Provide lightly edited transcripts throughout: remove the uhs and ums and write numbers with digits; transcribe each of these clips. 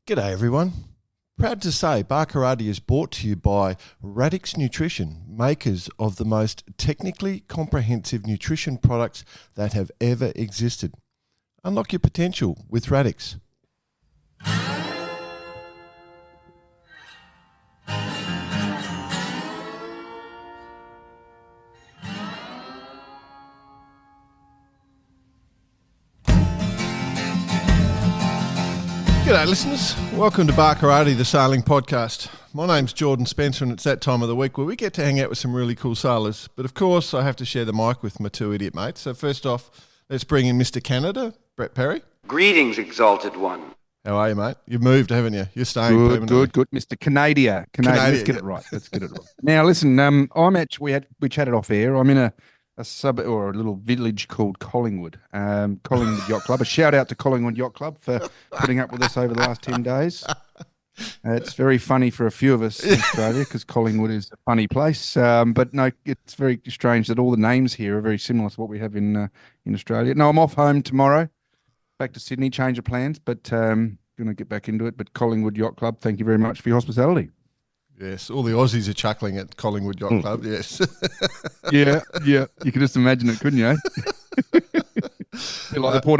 G'day everyone. Proud to say Barkarati is brought to you by Radix Nutrition, makers of the most technically comprehensive nutrition products that have ever existed. Unlock your potential with Radix. G'day listeners, welcome to Barkarati, the sailing podcast. My name's Jordan Spencer and it's that time of the week where we get to hang out with some really cool sailors. But of course I have to share the mic with my two idiot mates. So first off, let's bring in Mr. Canada, Brett Perry. Greetings, exalted one. How are you, mate? You've moved, haven't you? You're staying permanently. Good, Mr. Canada. Let's get it right. Now listen, we chatted off air. I'm in a suburb or a little village called Collingwood. Collingwood Yacht Club. A shout out to Collingwood Yacht Club for putting up with us over the last 10 days. It's very funny for a few of us in Australia because Collingwood is a funny place. But no, it's very strange that all the names here are very similar to what we have in Australia. No, I'm off home tomorrow, back to Sydney, change of plans, but going to get back into it. But Collingwood Yacht Club, thank you very much for your hospitality. Yes, all the Aussies are chuckling at Collingwood Yacht Club, yes. Yeah. You can just imagine it, couldn't you? Like the Port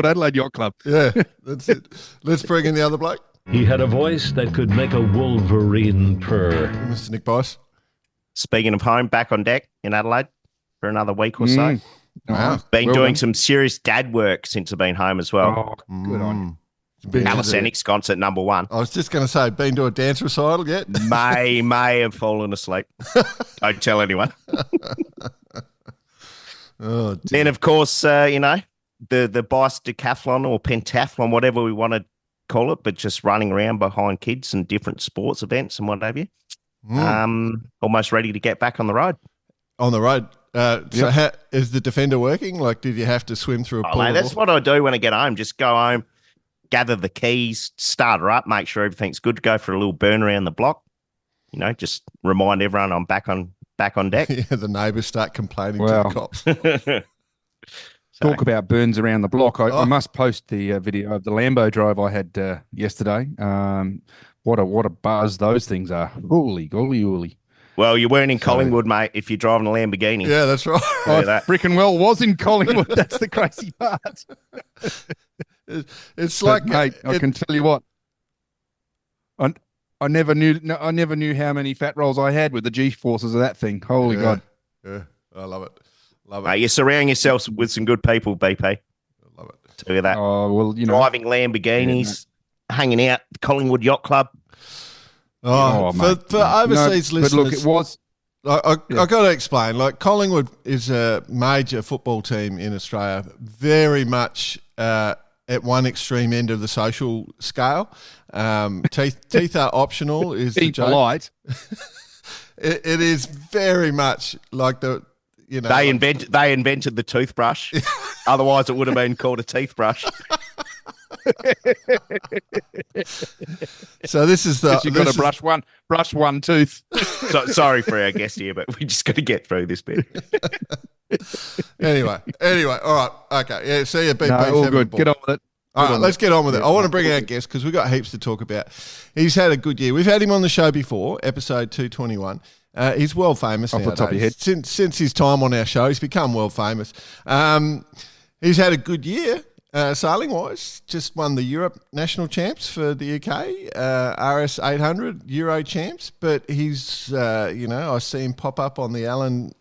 Adelaide Yacht Club. Yeah, that's it. Let's bring in the other bloke. He had a voice that could make a wolverine purr. Mr. Nick Bice. Speaking of home, back on deck in Adelaide for another week or so. Wow. Been doing some serious dad work since I've been home as well. Oh, good on you. Calisthenics concert number one. I was just going to say, been to a dance recital yet? May have fallen asleep. Don't tell anyone. Oh, dear. Then, of course, the bice decathlon or pentathlon, whatever we want to call it, but just running around behind kids and different sports events and what have you. Almost ready to get back on the road. On the road. So how, is the Defender working? Like, did you have to swim through a pool? Mate, that's what I do when I get home. Just go home, gather the keys, start her up, make sure everything's good to go for a little burn around the block. You know, just remind everyone I'm back on deck. Yeah, the neighbours start complaining to the cops. Talk about burns around the block. I must post the video of the Lambo drive I had yesterday. What a buzz those things are. Holy. Well, you weren't in Collingwood, mate, if you're driving a Lamborghini. Yeah, that's right. Frickin' was in Collingwood. That's the crazy part. It's like, mate, I can tell you what. I never knew how many fat rolls I had with the G-forces of that thing. Holy God. Yeah, I love it. Mate, you surround yourself with some good people, BP. I love it. Tell you that. Oh, well, driving Lamborghinis, hanging out, Collingwood Yacht Club. For overseas listeners. But look, it was. I got to explain. Like, Collingwood is a major football team in Australia, very much at one extreme end of the social scale. Teeth are optional. Is the joke. Polite. It is very much like the. You know, they invented the toothbrush. Otherwise, it would have been called a teeth brush. So this is the. You've got to brush one tooth. Sorry for our guest here, but we just got to get through this bit. Anyway, all right, okay, yeah. See you, BP. No, all good. Get on with it. All right, let's get on with it. I want to bring our guest because we've got heaps to talk about. He's had a good year. We've had him on the show before, episode 221. He's world famous off nowadays. The top of your head. Since his time on our show, he's become world famous. He's had a good year sailing wise. Just won the Europe National Champs for the UK, RS 800 Euro Champs. But he's, I see him pop up on the Allen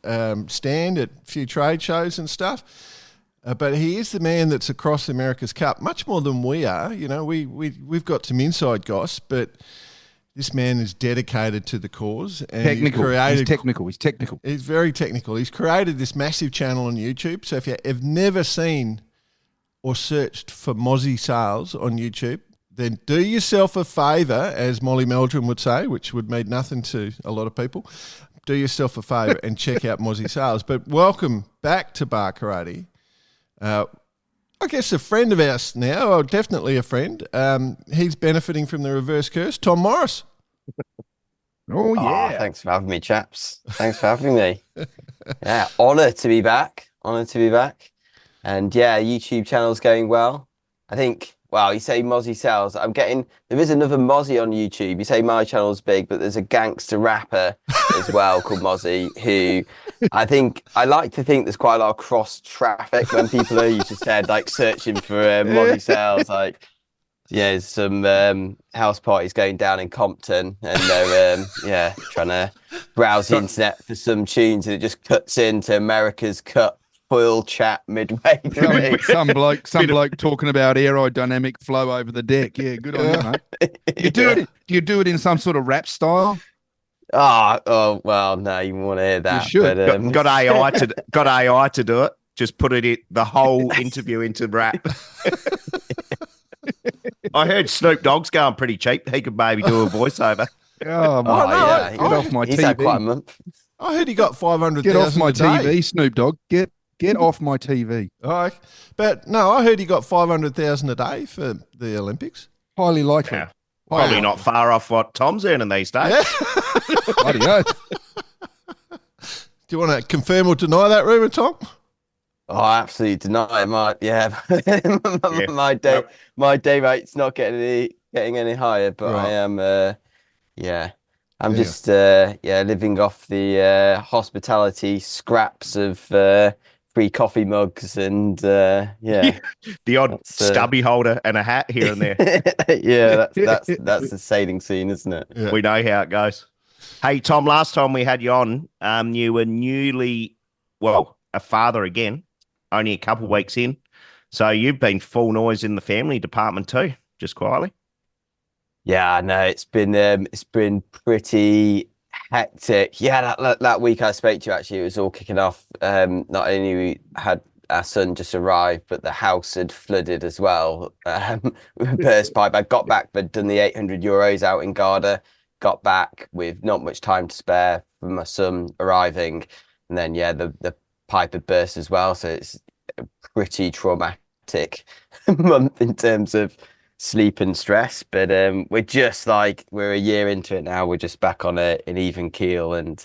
stand at a few trade shows and stuff. But he is the man that's across the America's Cup, much more than we are. You know, we've got some inside goss, but this man is dedicated to the cause. And He's technical. He's very technical. He's created this massive channel on YouTube. So if you have never seen or searched for Mozzy Sails on YouTube, then do yourself a favour, as Molly Meldrum would say, which would mean nothing to a lot of people. Do yourself a favour and check out Mozzy Sails. But welcome back to Barkarati. I guess a friend of ours now, or definitely a friend. He's benefiting from the reverse curse. Tom Morris. Oh, yeah. Oh, thanks for having me, chaps. Thanks for having me. Yeah, honour to be back. And yeah, YouTube channel's going well. I think Well, you say Mozzy Sails. There is another Mozzy on YouTube. You say my channel's big, but there's a gangster rapper as well called Mozzy who I like to think there's quite a lot of cross traffic when people are, you just said, like searching for Mozzy Sails. Like, yeah, there's some house parties going down in Compton and they're, trying to browse the internet for some tunes and it just cuts into America's Cup full chat midway through. Some bloke talking about aerodynamic flow over the deck. Yeah, good on you, mate. Do you do it in some sort of rap style? Oh well, no, you want to hear that. You should. But, got AI to do it. Just put the whole interview into rap. I heard Snoop Dogg's going pretty cheap. He could maybe do a voiceover. Oh, yeah. Get off my he's TV. had quite a month. I heard he got 500,000. Get off my a day. TV, Snoop Dogg. Get off my TV. Oh, but no, I heard he got 500,000 a day for the Olympics. Highly likely. Yeah. Probably not far off what Tom's earning these days. Yeah. Bloody hell. Do you want to confirm or deny that rumour, Tom? Oh, absolutely deny it. My day rate's not getting any higher, but right. I am. I'm just living off the hospitality scraps of free coffee mugs and the odd stubby holder and a hat here and there. Yeah, that's the sailing scene, isn't it? Yeah. We know how it goes. Hey Tom, last time we had you on, you were a father again, only a couple of weeks in, so you've been full noise in the family department too, just quietly. Yeah, no, it's been pretty hectic. Yeah, that week I spoke to you, actually, it was all kicking off. Not only we had our son just arrived, but the house had flooded as well. Burst pipe. I got back, but done the 800 euros out in Garda. Got back with not much time to spare for my son arriving, and then the pipe had burst as well. So it's a pretty traumatic month in terms of sleep and stress, but we're a year into it now. We're just back on an even keel and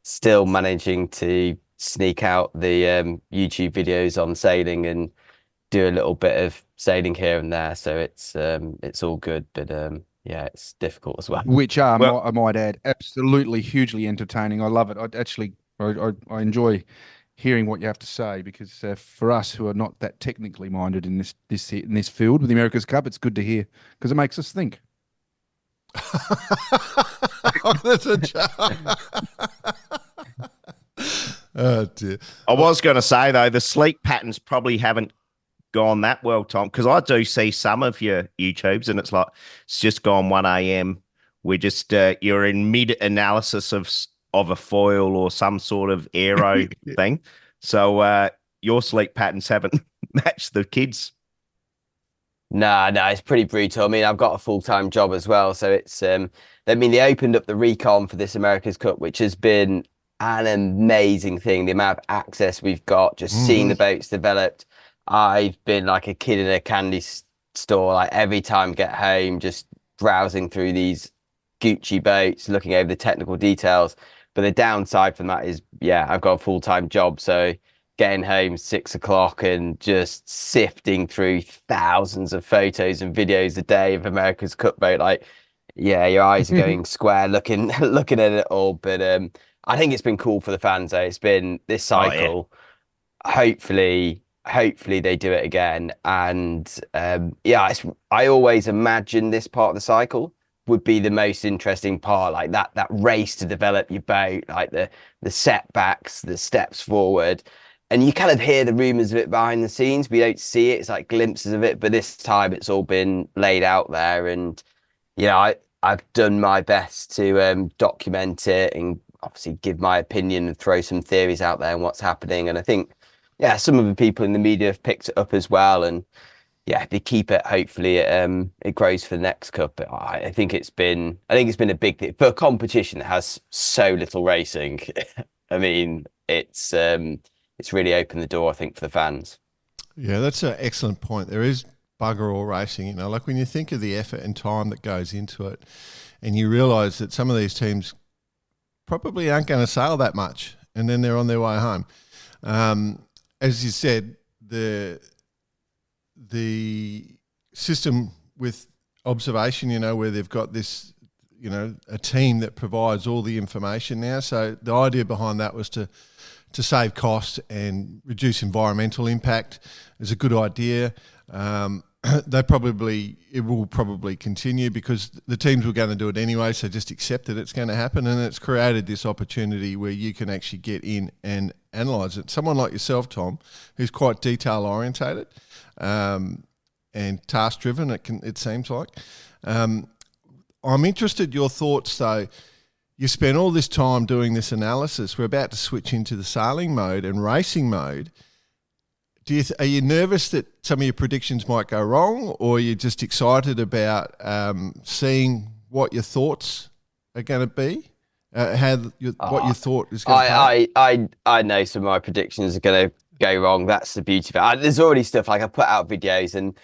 still managing to sneak out the YouTube videos on sailing and do a little bit of sailing here and there. So it's all good, but it's difficult as well. Which I might add, absolutely hugely entertaining. I love it. I enjoy hearing what you have to say, because for us who are not that technically minded in this field with the America's Cup, it's good to hear because it makes us think. That's a joke. Oh dear. I was going to say though, the sleep patterns probably haven't gone that well, Tom, because I do see some of your YouTubes and it's just gone 1 a.m. We're just you're in mid analysis of a foil or some sort of aero thing. So your sleep patterns haven't matched the kids. No, it's pretty brutal. I mean, I've got a full-time job as well. So it's, they opened up the recon for this America's Cup, which has been an amazing thing. The amount of access we've got, just seeing the boats developed. I've been like a kid in a candy store, like every time I get home, just browsing through these Gucci boats, looking over the technical details. But the downside from that is, I've got a full-time job. So getting home 6 o'clock and just sifting through thousands of photos and videos a day of America's Cup boat, your eyes are going square looking at it all. But I think it's been cool for the fans though. It's been this cycle. Hopefully they do it again. And I always imagine this part of the cycle would be the most interesting part, like that race to develop your boat, like the setbacks, the steps forward. And you kind of hear the rumors of it behind the scenes. We don't see it. It's like glimpses of it. But this time it's all been laid out there. And, I've done my best to document it and obviously give my opinion and throw some theories out there on what's happening. And I think, some of the people in the media have picked it up as well. And they keep it. Hopefully it grows for the next cup. But I think it's been a big thing for a competition that has so little racing. I mean, it's really opened the door, I think, for the fans. Yeah, that's an excellent point. There is bugger all racing, like when you think of the effort and time that goes into it, and you realise that some of these teams probably aren't going to sail that much, and then they're on their way home. As you said, the system with observation, where they've got this, a team that provides all the information now. So the idea behind that was to save costs and reduce environmental impact. Is a good idea. It will probably continue because the teams were going to do it anyway, so just accept that it's going to happen, and it's created this opportunity where you can actually get in and analyse it. Someone like yourself, Tom, who's quite detail orientated and task driven, it seems like. I'm interested your thoughts though. You spent all this time doing this analysis. We're about to switch into the sailing mode and racing mode. Are you nervous that some of your predictions might go wrong, or are you just excited about seeing what your thoughts are going to be? What you thought is going to happen? I know some of my predictions are going to go wrong. That's the beauty of it. There's already stuff like I put out videos, and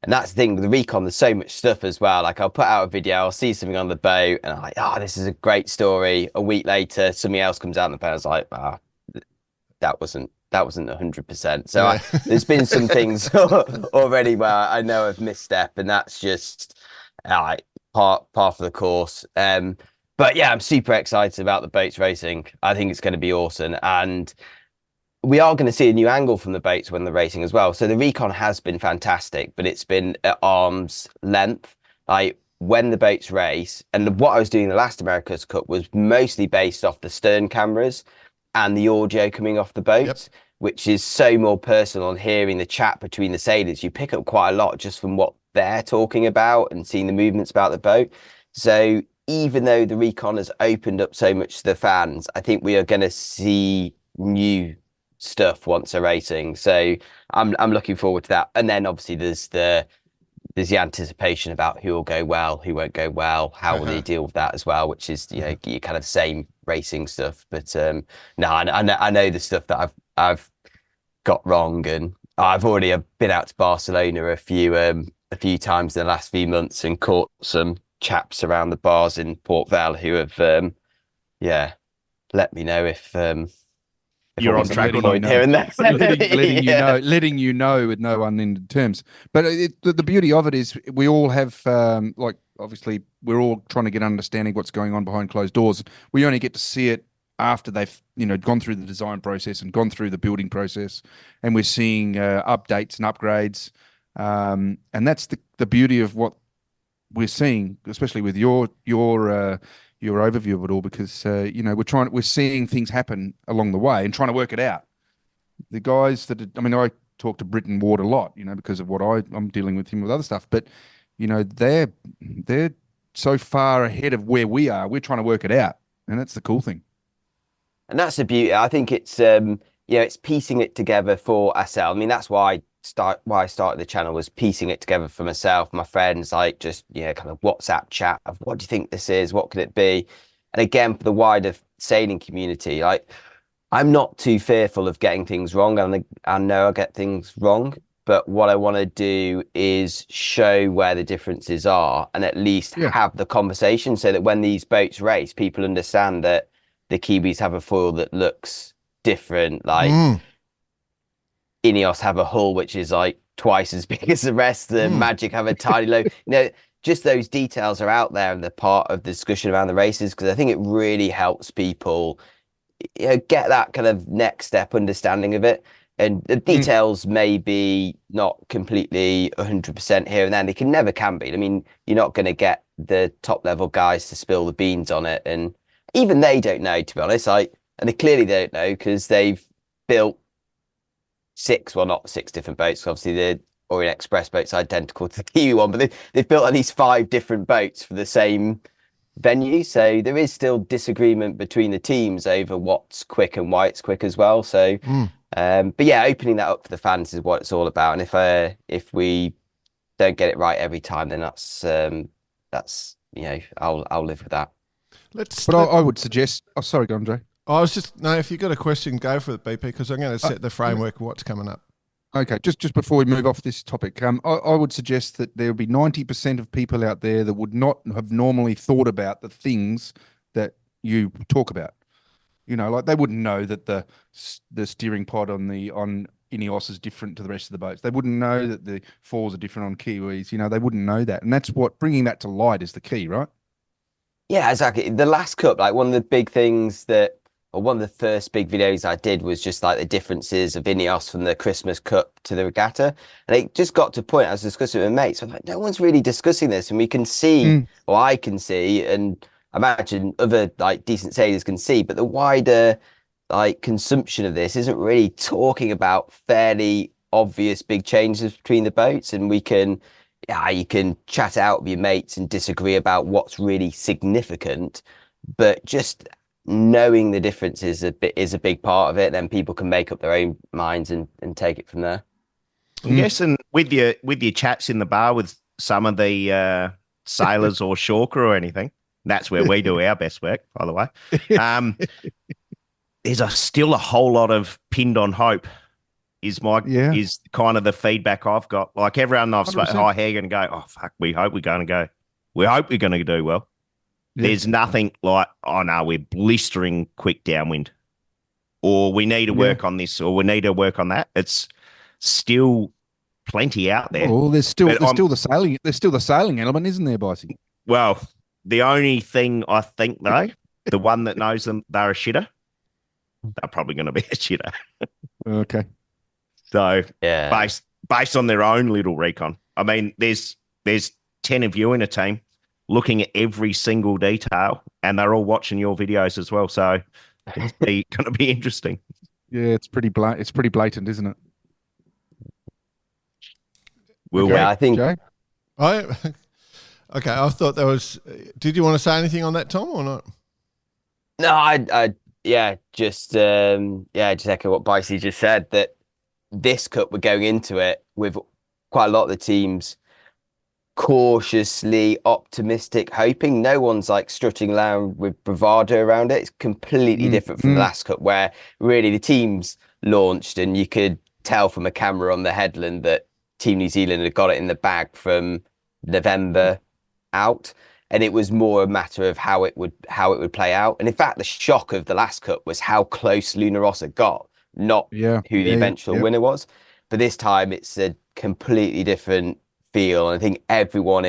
that's the thing with the recon. There's so much stuff as well. Like I'll put out a video, I'll see something on the boat, and I'm like, this is a great story. A week later, something else comes out on the boat. I was like, that wasn't 100%. So there's been some things already where I know I've misstep, and that's just part of the course. But yeah, I'm super excited about the boats racing. I think it's going to be awesome, and we are going to see a new angle from the boats when they're racing as well. So the recon has been fantastic, but it's been at arm's length. Like when the boats race, and what I was doing in the last America's Cup was mostly based off the stern cameras and the audio coming off the boats, which is so more personal, and hearing the chat between the sailors. You pick up quite a lot just from what they're talking about and seeing the movements about the boat. So even though the recon has opened up so much to the fans, I think we are going to see new stuff once they're racing. So I'm looking forward to that. And then obviously there's the anticipation about who will go well, who won't go well, how will they deal with that as well, which is you kind of the same racing stuff. But I know the stuff that I've got wrong, and I've already been out to Barcelona a few times in the last few months and caught some chaps around the bars in Port Vale who have let me know if you're on track or not here and there. letting you know with no unended terms. But the beauty of it is we all have obviously we're all trying to get understanding what's going on behind closed doors. We only get to see it after they've gone through the design process and gone through the building process, and we're seeing updates and upgrades, and that's the beauty of what we're seeing, especially with your overview of it all, because we're seeing things happen along the way and trying to work it out. The guys I talk to Britton Ward a lot, because of what I'm dealing with him with other stuff, but they're so far ahead of where we are. We're trying to work it out, and that's the cool thing. And that's the beauty. I think it's it's piecing it together for ourselves. I mean, that's why I started the channel, was piecing it together for myself, my friends, like just kind of WhatsApp chat of what do you think this is, what could it be, and again for the wider sailing community. Like I'm not too fearful of getting things wrong, and I know I get things wrong, but what I want to do is show where the differences are, and at least have the conversation so that when these boats race, people understand that the Kiwis have a foil that looks different. Like Ineos have a hull which is like twice as big as the rest. The Magic have a tiny low. Just those details are out there and they're part of the discussion around the races, because I think it really helps people get that kind of next step understanding of it. And the details may be not completely 100% here and there. They never can be. I mean, you're not going to get the top level guys to spill the beans on it, and even they don't know, to be honest. And they clearly don't know, because they've built not six different boats. Obviously, the Orient Express boat's identical to the Kiwi one, but they've built at least 5 different boats for the same venue. So there is still disagreement between the teams over what's quick and why it's quick as well. So, but yeah, opening that up for the fans is what it's all about. And if we don't get it right every time, then that's I'll live with that. I would suggest. Oh, sorry, go on, Jay. If you've got a question, go for it, BP, because I'm going to set the framework of what's coming up. Okay, just before we move off this topic, I would suggest that there would be 90% of people out there that would not have normally thought about the things that you talk about. Like they wouldn't know that the steering pod on Ineos is different to the rest of the boats. They wouldn't know that the fours are different on Kiwis. You know, they wouldn't know that. And that's what bringing that to light is the key, right? Yeah, exactly. The last cup, like one of the big things that, or one of the first big videos I did was just like the differences of Ineos from the Christmas Cup to the regatta. And it just got to a point, I was discussing with mates, I'm like, no one's really discussing this. And we can see, or I can see, and I imagine other like decent sailors can see, but the wider like consumption of this isn't really talking about fairly obvious big changes between the boats. And we can, yeah, you can chat out with your mates and disagree about what's really significant, but just knowing the difference is a big part of it. Then people can make up their own minds and take it from there. Yes, and with your chats in the bar with some of the sailors or Shawker or anything, that's where we do our best work, by the way. There's still a whole lot of pinned on hope. Is kind of the feedback I've got. Like everyone I've spoken, how are you going to go? Oh fuck, we hope we're going to go. We hope we're going to do well. Yeah. There's nothing like, oh no, we're blistering quick downwind, or we need to work on this, or we need to work on that. It's still plenty out there. Oh, there's still the sailing. There's still the sailing element, isn't there, Bicey? Well, the only thing I think though, the one that knows them, they're a shitter. They're probably going to be a shitter. Okay. So yeah, based on their own little recon. I mean, there's 10 of you in a team looking at every single detail, and they're all watching your videos as well. So it's going to be interesting. Yeah, it's pretty blatant, isn't it? I think. Okay, I thought there was. Did you want to say anything on that, Tom, or not? No, just echo what Bicey just said, that this cup, we're going into it with quite a lot of the teams cautiously optimistic, hoping. No one's like strutting around with bravado around it. It's completely different from the last cup, where really the teams launched and you could tell from a camera on the headland that Team New Zealand had got it in the bag from November out. And it was more a matter of how it would play out. And in fact, the shock of the last cup was how close Luna Rossa got, not who the eventual winner was. But this time it's a completely different feel. And I think everyone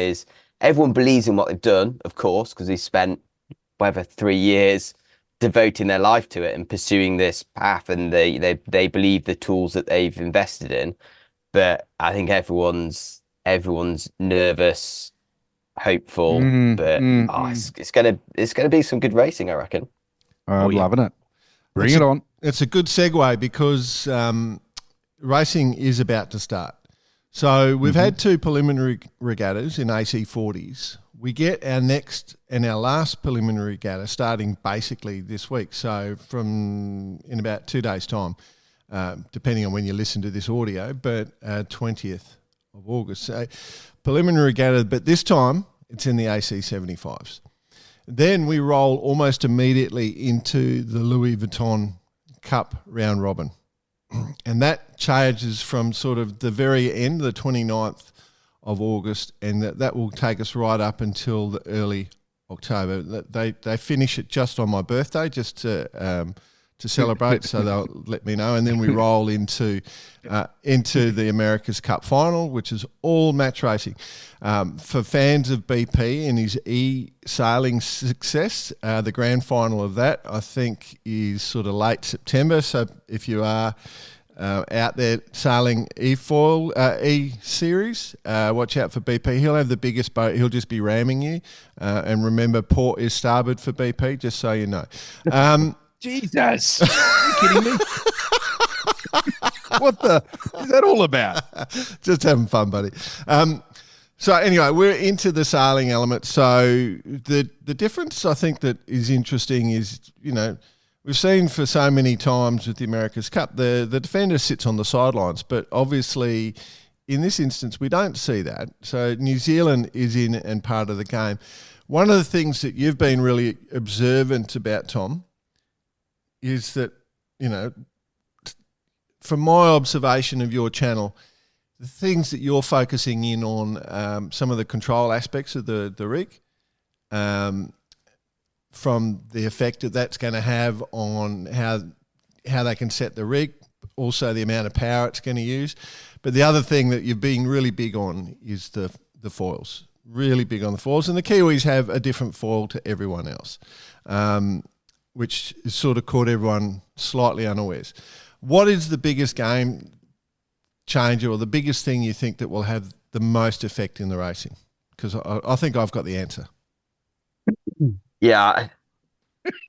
believes in what they've done, of course, because they spent 3 years devoting their life to it and pursuing this path, and they believe the tools that they've invested in. But I think everyone's nervous, hopeful, but it's gonna be some good racing, I reckon. I'm loving it. Bring it on. It's a good segue because racing is about to start. So we've had 2 preliminary regattas in AC40s. We get our next and our last preliminary regatta starting basically this week. So in about 2 days' time, depending on when you listen to this audio, but 20th of August. So preliminary regatta, but this time it's in the AC75s. Then we roll almost immediately into the Louis Vuitton Cup round robin. And that charges from sort of the very end, the 29th of August, and that will take us right up until the early October. They finish it just on my birthday, just to celebrate, so they'll let me know. And then we roll into the America's Cup final, which is all match racing. For fans of BP and his e-sailing success, the grand final of that, I think, is sort of late September. So if you are out there sailing e-foil, e-series, watch out for BP. He'll have the biggest boat. He'll just be ramming you. And remember, port is starboard for BP, just so you know. Jesus. Are you kidding me? What is that all about? Just having fun, buddy. So anyway, we're into the sailing element. So the difference I think that is interesting is, we've seen for so many times with the America's Cup, the defender sits on the sidelines, but obviously in this instance we don't see that. So New Zealand is in and part of the game. One of the things that you've been really observant about, Tom, is that, from my observation of your channel, the things that you're focusing in on, some of the control aspects of the rig, from the effect that that's going to have on how they can set the rig, also the amount of power it's going to use. But the other thing that you're being really big on is the foils. Really big on the foils. And the Kiwis have a different foil to everyone else, which has sort of caught everyone slightly unawares. What is the biggest game changer or the biggest thing you think that will have the most effect in the racing? Because I think I've got the answer. Yeah,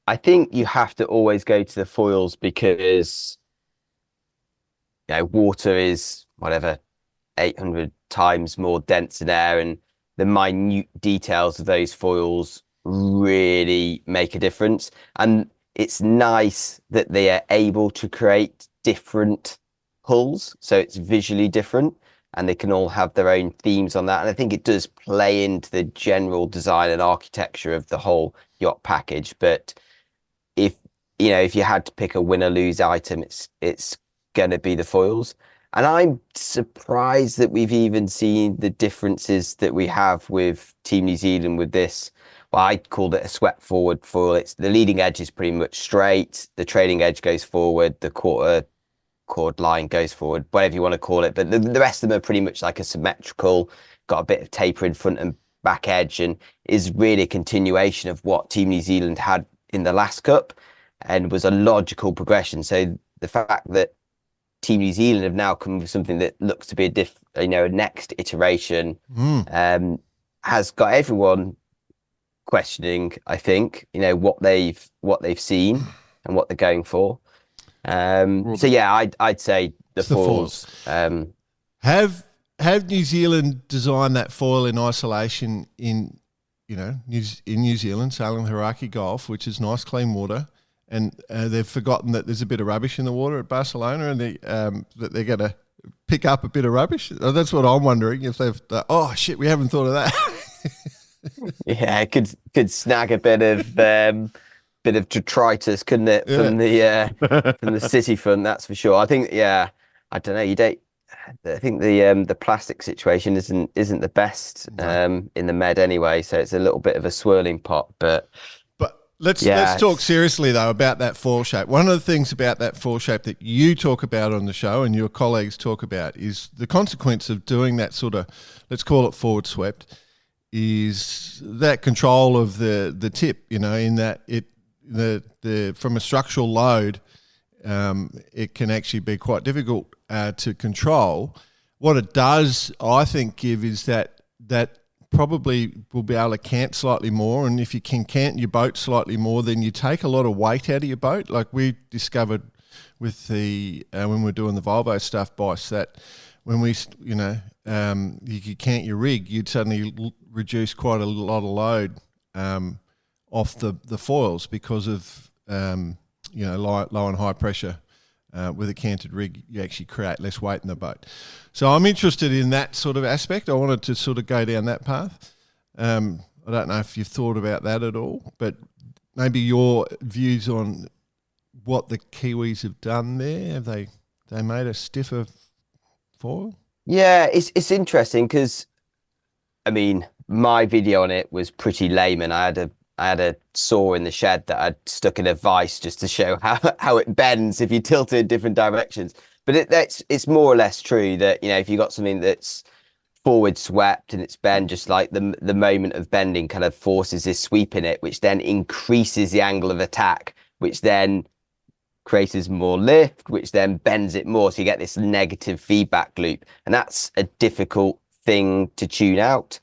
I think you have to always go to the foils because water is whatever 800 times more dense in air, and the minute details of those foils really make a difference. And it's nice that they are able to create different hulls, so it's visually different, and they can all have their own themes on that. And I think it does play into the general design and architecture of the whole yacht package. But if you had to pick a win or lose item, it's going to be the foils. And I'm surprised that we've even seen the differences that we have with Team New Zealand with this. Well, I called it a swept forward foil. It's the leading edge is pretty much straight. The trailing edge goes forward. The quarter cord line goes forward, whatever you want to call it. But the rest of them are pretty much like a symmetrical, got a bit of taper in front and back edge, and is really a continuation of what Team New Zealand had in the last cup and was a logical progression. So the fact that Team New Zealand have now come with something that looks to be a next iteration has got everyone questioning, I think, what they've seen and what they're going for. So yeah, I'd say the foils. Have New Zealand designed that foil in isolation in New Zealand, sailing the Hauraki Gulf, which is nice clean water, and they've forgotten that there's a bit of rubbish in the water at Barcelona, and that they're going to pick up a bit of rubbish? That's what I'm wondering, if they've oh shit, we haven't thought of that. Yeah, it could snag a bit of detritus, couldn't it, from the city front? That's for sure. I think, I don't know. I think the plastic situation isn't the best in the Med anyway, so it's a little bit of a swirling pot. But let's talk seriously though about that foil shape. One of the things about that foil shape that you talk about on the show and your colleagues talk about is the consequence of doing that sort of, let's call it forward swept, is that control of the tip, in that the from a structural load, it can actually be quite difficult to control. What it does, I think, give is that probably will be able to cant slightly more, and if you can cant your boat slightly more, then you take a lot of weight out of your boat. Like we discovered with the when we're doing the Volvo stuff, Boss, that when we you could cant your rig, you'd suddenly reduce quite a lot of load off the foils because of low and high pressure. With a canted rig, you actually create less weight in the boat. So I'm interested in that sort of aspect. I wanted to sort of go down that path. I don't know if you've thought about that at all, but maybe your views on what the Kiwis have done there. Have they made a stiffer foil? Yeah, it's interesting because, I mean, my video on it was pretty layman. I had a saw in the shed that I'd stuck in a vise just to show how it bends if you tilt it in different directions. But it's more or less true that, if you got something that's forward swept and it's bent, just like the moment of bending kind of forces this sweep in it, which then increases the angle of attack, which then creates more lift, which then bends it more. So you get this negative feedback loop. And that's a difficult thing to tune out.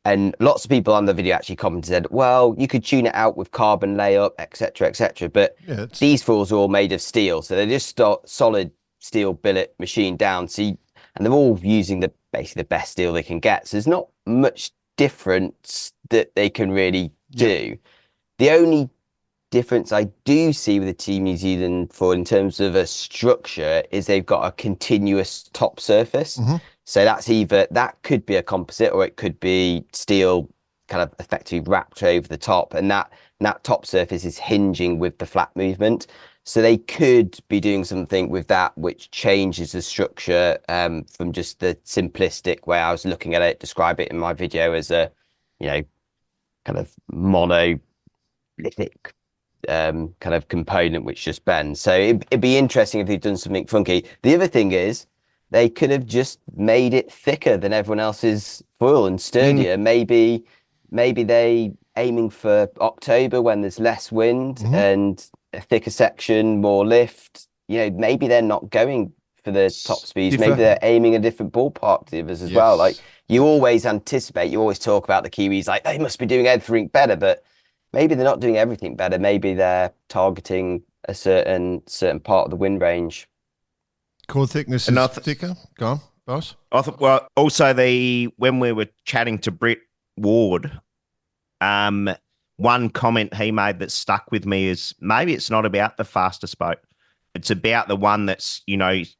And lots of people on the video actually commented, said, well, you could tune it out with carbon layup, etc., etc. But these foils are all made of steel. So they're just solid steel billet machined down. And they're all using basically the best steel they can get. So there's not much difference that they can really do. The only difference I do see with the Team New Zealand foil in terms of a structure is they've got a continuous top surface. Mm-hmm. So that could be a composite, or it could be steel kind of effectively wrapped over the top, and that top surface is hinging with the flat movement. So they could be doing something with that which changes the structure from just the simplistic way I was looking at it, describe it in my video as a, kind of monolithic kind of component which just bends. So it'd be interesting if they'd done something funky. The other thing is they could have just made it thicker than everyone else's foil and sturdier. Maybe they aiming for October when there's less wind and a thicker section, more lift. Maybe they're not going for the top speeds. Maybe they're aiming a different ballpark to the others as well. Like you always anticipate, you always talk about the Kiwis like they must be doing everything better, but maybe they're not doing everything better. Maybe they're targeting a certain part of the wind range. Core thickness is thicker. Go on, boss. I thought, well, also when we were chatting to Britt Ward, one comment he made that stuck with me is maybe it's not about the fastest boat. It's about the one that's,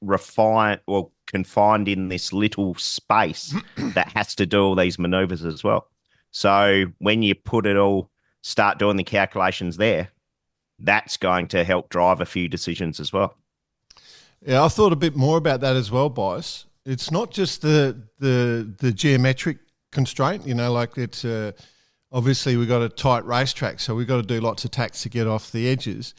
refined or confined in this little space that has to do all these maneuvers as well. So when you start doing the calculations there, that's going to help drive a few decisions as well. Yeah, I thought a bit more about that as well, boys. It's not just the geometric constraint, like it's obviously we've got a tight racetrack, so we've got to do lots of tacks to get off the edges.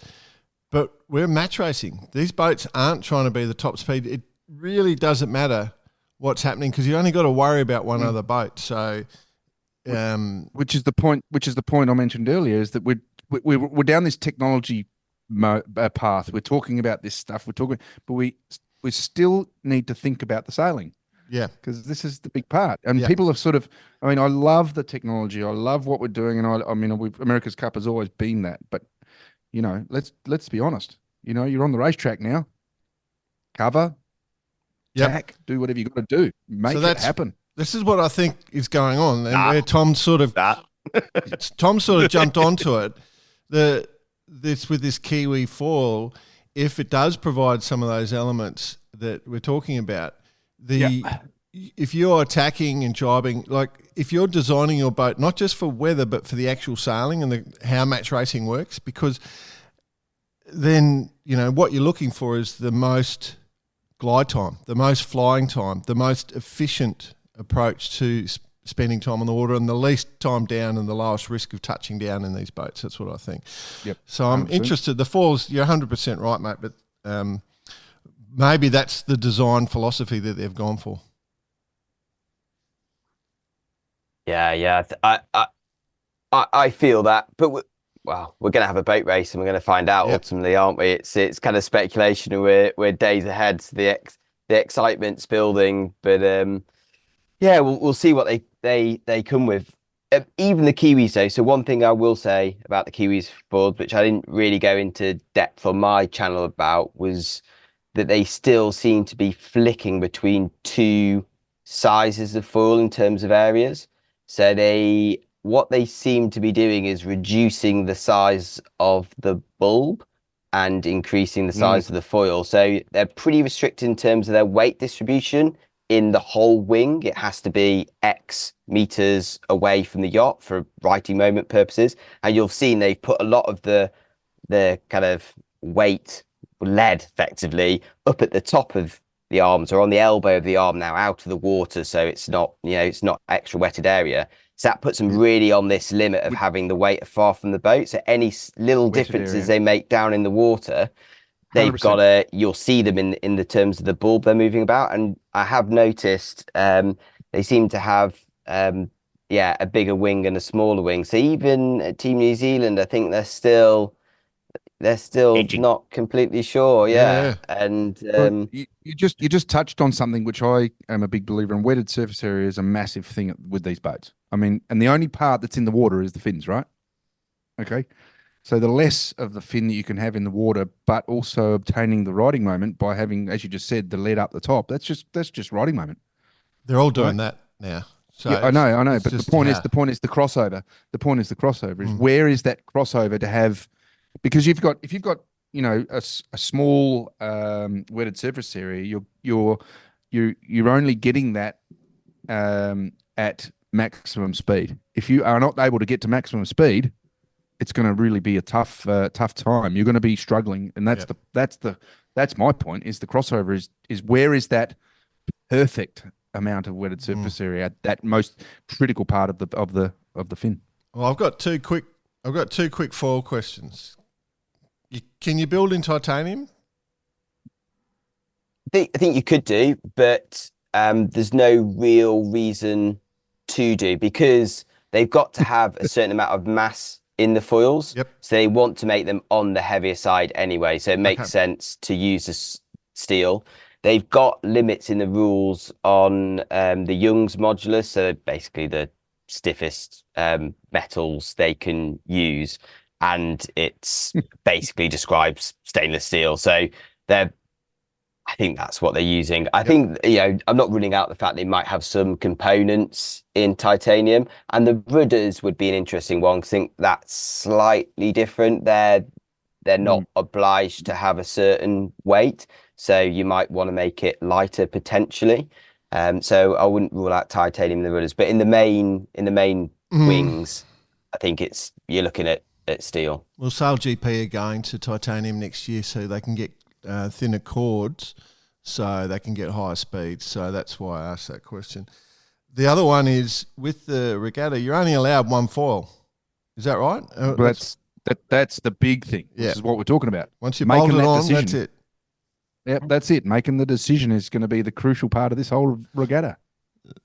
But we're match racing. These boats aren't trying to be the top speed. It really doesn't matter what's happening because you only got to worry about one other boat. So, which is the point. Which is the point I mentioned earlier is that we're down this technology path. We're talking about this stuff. But we still need to think about the sailing. Yeah, because this is the big part, and people have sort of. I mean, I love the technology. I love what we're doing, and I mean, America's Cup has always been that, but. Let's be honest. You're on the racetrack now. Cover, tack, do whatever you got to do. Make it happen. This is what I think is going on, and where Tom sort of jumped onto it. With this Kiwi foil, if it does provide some of those elements that we're talking about, if you're attacking and jibing, like if you're designing your boat, not just for weather, but for the actual sailing and how match racing works, because then, what you're looking for is the most glide time, the most flying time, the most efficient approach to spending time on the water and the least time down and the lowest risk of touching down in these boats. That's what I think. Yep. So I'm 100%. Interested. The foils, you're 100% right, mate, but maybe that's the design philosophy that they've gone for. Yeah. I feel that, but we're going to have a boat race and we're going to find out ultimately, aren't we? It's kind of speculation and we're days ahead. The excitement's building, but we'll see what they come with. Even the Kiwis though. So one thing I will say about the Kiwis board, which I didn't really go into depth on my channel about, was that they still seem to be flicking between two sizes of foil in terms of areas. So what they seem to be doing is reducing the size of the bulb and increasing the size of the foil. So they're pretty restricted in terms of their weight distribution in the whole wing. It has to be X meters away from the yacht for writing moment purposes. And you've seen they've put a lot of the kind of weight lead effectively up at the top of the arms or on the elbow of the arm now out of the water. So it's not extra wetted area. So that puts them really on this limit of having the weight far from the boat. So any little differences they make down in the water, they've 100%. You'll see them in the terms of the bulb they're moving about. And I have noticed they seem to have a bigger wing and a smaller wing. So even at Team New Zealand, I think they're still edging. Not completely sure. Yeah. And you just touched on something which I am a big believer in. Wetted surface area is a massive thing with these boats. I mean, and the only part that's in the water is the fins, right? Okay. So the less of the fin that you can have in the water, but also obtaining the riding moment by having, as you just said, the lead up the top. That's just riding moment. They're all doing that now. So I know. But the point is the crossover. The point is the crossover is where is that crossover to have? Because if you've got a small wetted surface area, you're only getting that at maximum speed. If you are not able to get to maximum speed, it's going to really be a tough time. You're going to be struggling, and that's my point. Is the crossover is where is that perfect amount of wetted surface area, that most critical part of the fin. Well, I've got two quick foil questions. Can you build in titanium? I think you could do, but there's no real reason to do, because they've got to have a certain amount of mass in the foils. Yep. So they want to make them on the heavier side anyway. So it makes sense to use the steel. They've got limits in the rules on the Young's modulus, so basically the stiffest metals they can use, and it's basically describes stainless steel. So I think that's what they're using. I think, I'm not ruling out the fact they might have some components in titanium, and the rudders would be an interesting one, because I think that's slightly different. They're not obliged to have a certain weight, so you might want to make it lighter potentially. So I wouldn't rule out titanium in the rudders, but in the main wings, I think you're looking at steel. Well, Sail GP are going to titanium next year, so they can get thinner cords, so they can get higher speeds. So that's why I asked that question. The other one is, with the regatta, you're only allowed one foil. Is that right? Well, that's the big thing. Yeah. This is what we're talking about. Once you bolt it on, decision. that's it. Yep, that's it. Making the decision is going to be the crucial part of this whole regatta.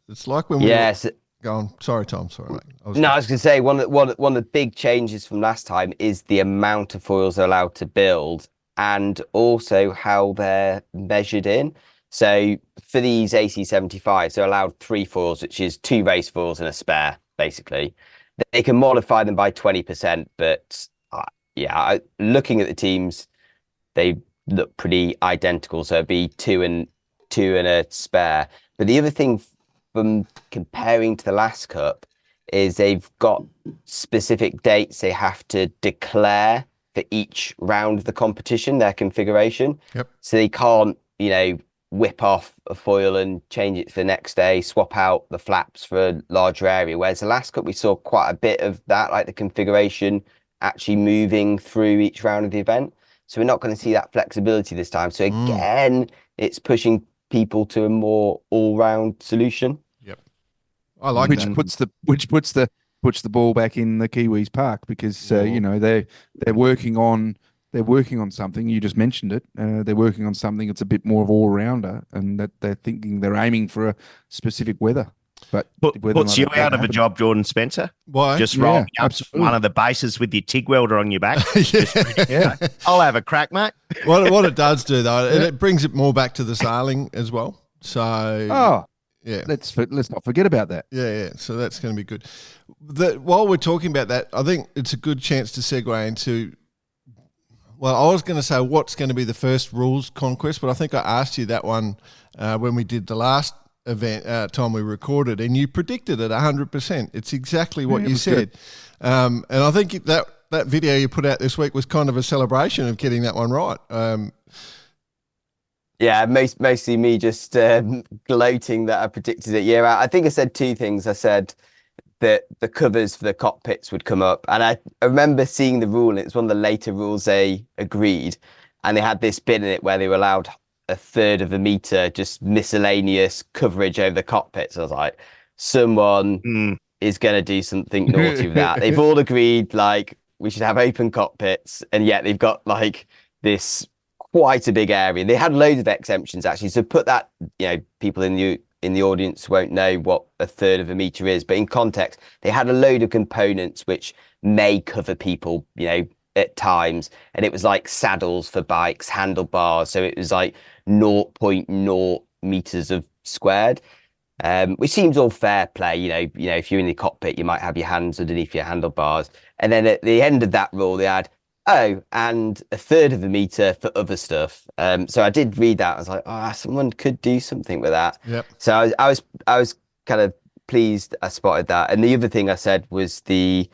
It's like when go on. Sorry, Tom. Sorry, mate. I was going Yep. So they can't, whip off a foil and change it for the next day, swap out the flaps for a larger area. Whereas the last cup, we saw quite a bit of that, like the configuration actually moving through each round of the event. So we're not going to see that flexibility this time. So again, it's pushing people to a more all-round solution. Yep. I like which that. puts the ball back in the Kiwis' park, because they're working on something. You just mentioned it. They're working on something that's a bit more of all rounder, and that they're aiming for a specific weather. But puts you out of a job, Jordan Spencer. Why? Just rolling up one of the bases with your TIG welder on your back. I'll have a crack, mate. What it does do, though, it brings it more back to the sailing as well. So let's not forget about that. Yeah. So that's going to be good. While we're talking about that, I think it's a good chance to segue into. Well, I was going to say what's going to be the first rules conquest, but I think I asked you that one when we did the last event time we recorded, and you predicted it 100%. It's exactly what you said. And I think that video you put out this week was kind of a celebration of getting that one right. Mostly me just gloating that I predicted it year out. I think I said 2 things. I said that the covers for the cockpits would come up, and I remember seeing the rule, and it's one of the later rules they agreed, and they had this bit in it where they were allowed 1/3 of a meter just miscellaneous coverage over the cockpits. I was like, someone is going to do something naughty with that. They've all agreed like we should have open cockpits, and yet they've got like this quite a big area. They had loads of exemptions actually. So put that, people in the audience won't know what 1/3 of a meter is, but in context, they had a load of components which may cover people, at times, and it was like saddles for bikes, handlebars, so it was like 0.0 meters of squared, which seems all fair play. If you're in the cockpit, you might have your hands underneath your handlebars, and then at the end of that rule they had and 1/3 of a meter for other stuff. So I did read that. I was like, someone could do something with that. Yep. So I was kind of pleased I spotted that. And the other thing I said was the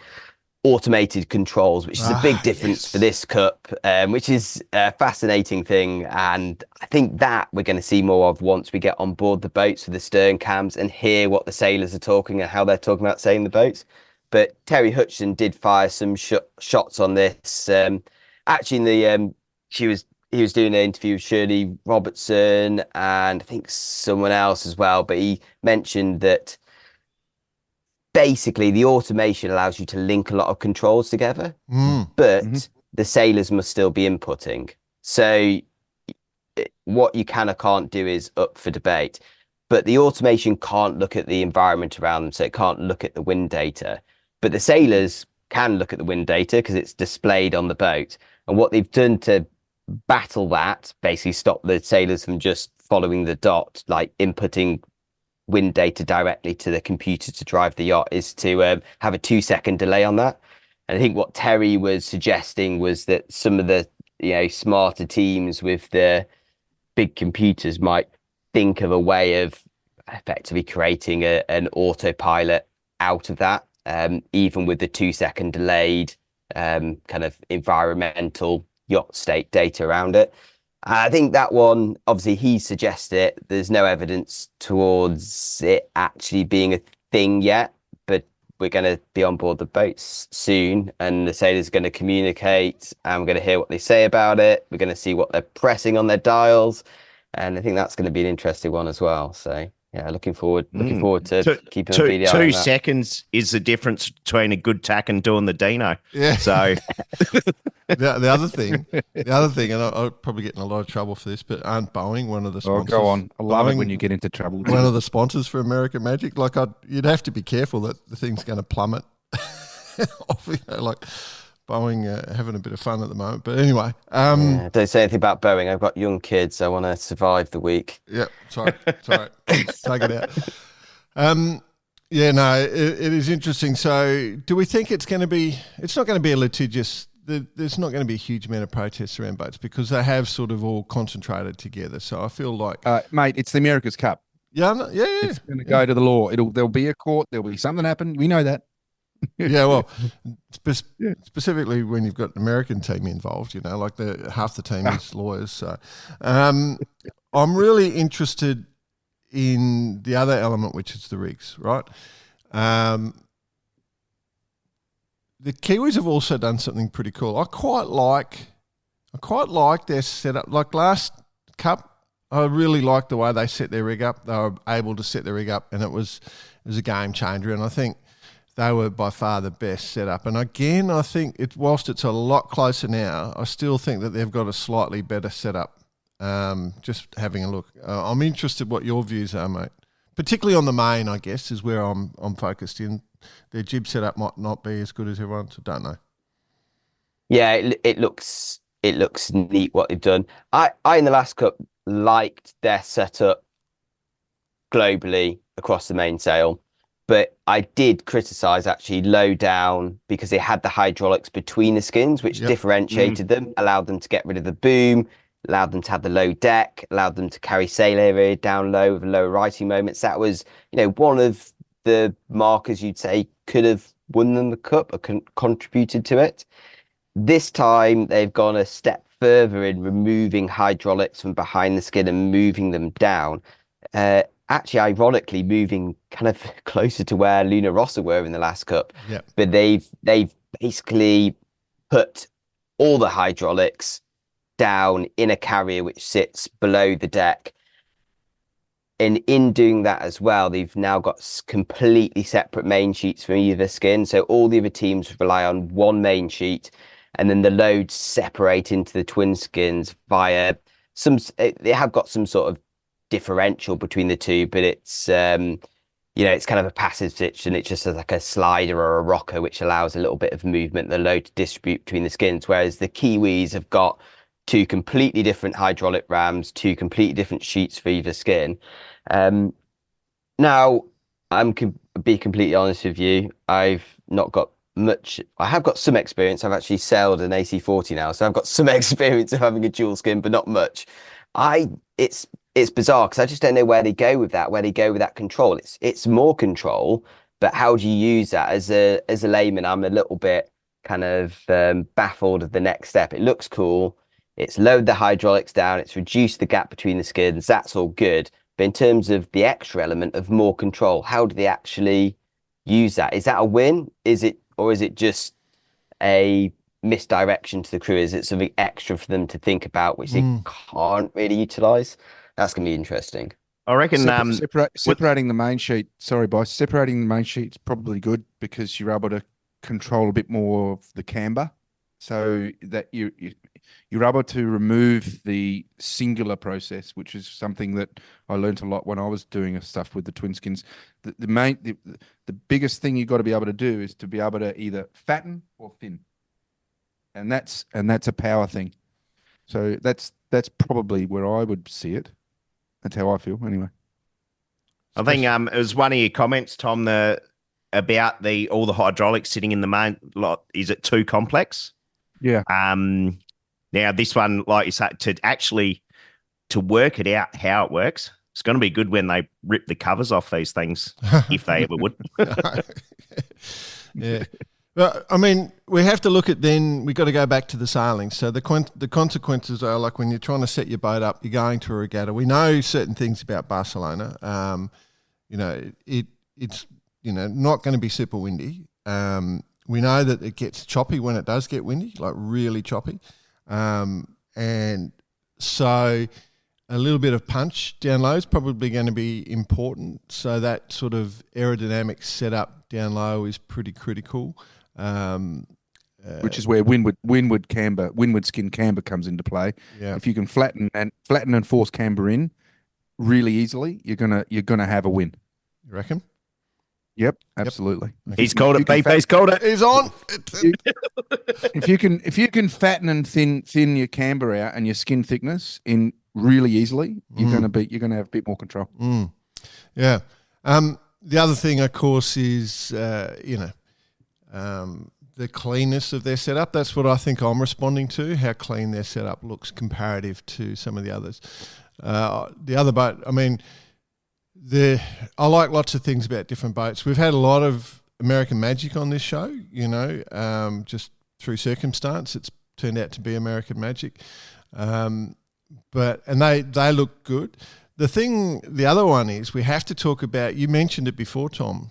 automated controls, which is a big difference for this cup, which is a fascinating thing. And I think that we're going to see more of once we get on board the boats with the stern cams and hear what the sailors are talking and how they're talking about sailing the boats. But Terry Hutchinson did fire some shots on this. Actually, he was doing an interview with Shirley Robertson and I think someone else as well. But he mentioned that basically the automation allows you to link a lot of controls together, but the sailors must still be inputting. So what you can or can't do is up for debate. But the automation can't look at the environment around them, so it can't look at the wind data. But the sailors can look at the wind data because it's displayed on the boat. And what they've done to battle that, basically stop the sailors from just following the dot, like inputting wind data directly to the computer to drive the yacht, is to have a 2-second delay on that. And I think what Terry was suggesting was that some of the smarter teams with the big computers might think of a way of effectively creating an autopilot out of that, even with the 2-second delayed kind of environmental yacht state data around it. I think that one, obviously he suggested it. There's no evidence towards it actually being a thing yet, but we're going to be on board the boats soon, and the sailors are going to communicate, and we're going to hear what they say about it. We're going to see what they're pressing on their dials, and I think that's going to be an interesting one as well. So yeah, looking forward to keeping a BDI on that. 2 seconds is the difference between a good tack and doing the Dino. Yeah. So the other thing, and I'll probably get in a lot of trouble for this, but aren't Boeing one of the sponsors? Oh, go on. I love Boeing, it when you get into trouble. One of the sponsors for American Magic. Like, you'd have to be careful that the thing's going to plummet. Like Boeing having a bit of fun at the moment. But anyway. Don't say anything about Boeing. I've got young kids. I want to survive the week. Yeah, sorry. Take it out. Yeah, no, it is interesting. So do we think it's not going to be a litigious, there's not going to be a huge amount of protests around boats because they have sort of all concentrated together. So I feel like... mate, it's the America's Cup. Yeah. It's going to go to the law. There'll be a court. There'll be something happen. We know that. Yeah, well, specifically when you've got an American team involved, like half the team is lawyers. So I'm really interested in the other element, which is the rigs, right? The Kiwis have also done something pretty cool. I quite like their setup. Like last Cup, I really liked the way they set their rig up. They were able to set their rig up, and it was a game changer. And I think they were by far the best setup. And again, I think whilst it's a lot closer now, I still think that they've got a slightly better setup. Just having a look. I'm interested what your views are, mate. Particularly on the main, I guess, is where I'm focused in. Their jib setup might not be as good as everyone's. I don't know. Yeah, it looks neat what they've done. I in the last Cup liked their setup globally across the mainsail, but I did criticise actually low down because they had the hydraulics between the skins, which differentiated them, allowed them to get rid of the boom, allowed them to have the low deck, allowed them to carry sail area down low with lower righting moments. That was, one of the markers you'd say could have won them the Cup or contributed to it. This time they've gone a step further in removing hydraulics from behind the skin and moving them down. Actually, ironically, moving kind of closer to where Luna Rossa were in the last Cup. Yep. But they've basically put all the hydraulics down in a carrier which sits below the deck. And in doing that as well, they've now got completely separate main sheets from either skin. So all the other teams rely on one main sheet, and then the loads separate into the twin skins via they have got some sort of differential between the two, but it's it's kind of a passive stitch, and it just has like a slider or a rocker which allows a little bit of movement, the load to distribute between the skins, whereas the Kiwis have got two completely different hydraulic rams, two completely different sheets for either skin. Now, be completely honest with you, I've not got much. I have got some experience. I've actually sailed an AC40 now, so I've got some experience of having a dual skin, but not much. It's bizarre because I just don't know where they go with that control. It's more control, but how do you use that? As a layman, I'm a little bit kind of baffled of the next step. It looks cool. It's lowered the hydraulics down. It's reduced the gap between the skins. That's all good. But in terms of the extra element of more control, how do they actually use that? Is that a win? Is it just a misdirection to the crew? Is it something extra for them to think about, which they can't really utilize? That's going to be interesting. I reckon separating the main sheet. Sorry, boss. Separating the main sheet's probably good because you're able to control a bit more of the camber. so that you're able to remove the singular process, which is something that I learned a lot when I was doing stuff with the twin skins. The biggest thing you've got to be able to do is to be able to either fatten or thin, and that's a power thing. So that's probably where I would see it. That's how I feel, anyway. I think it was one of your comments, Tom, about all the hydraulics sitting in the main lot. Is it too complex? Yeah. Now this one, like you said, to work it out how it works, it's going to be good when they rip the covers off these things, if they ever would. Yeah. Well, I mean, we have to look at then, we've got to go back to the sailing. So the consequences are like when you're trying to set your boat up, you're going to a regatta. We know certain things about Barcelona. It's not going to be super windy. We know that it gets choppy when it does get windy, like really choppy. And so a little bit of punch down low is probably going to be important. So that sort of aerodynamic setup down low is pretty critical. Which is where windward skin camber comes into play. Yeah. If you can flatten and force camber in really easily, you're gonna have a win. You reckon? Yep, absolutely. Yep. He's called it, babe. He's called it. He's on. If you can fatten and thin your camber out and your skin thickness in really easily, you're gonna have a bit more control. Yeah. The other thing, of course, is the cleanness of their setup. That's what I think I'm responding to, how clean their setup looks comparative to some of the others. The other boat, I mean, I like lots of things about different boats. We've had a lot of American Magic on this show, just through circumstance. It's turned out to be American Magic. And they look good. The other one is we have to talk about, you mentioned it before, Tom,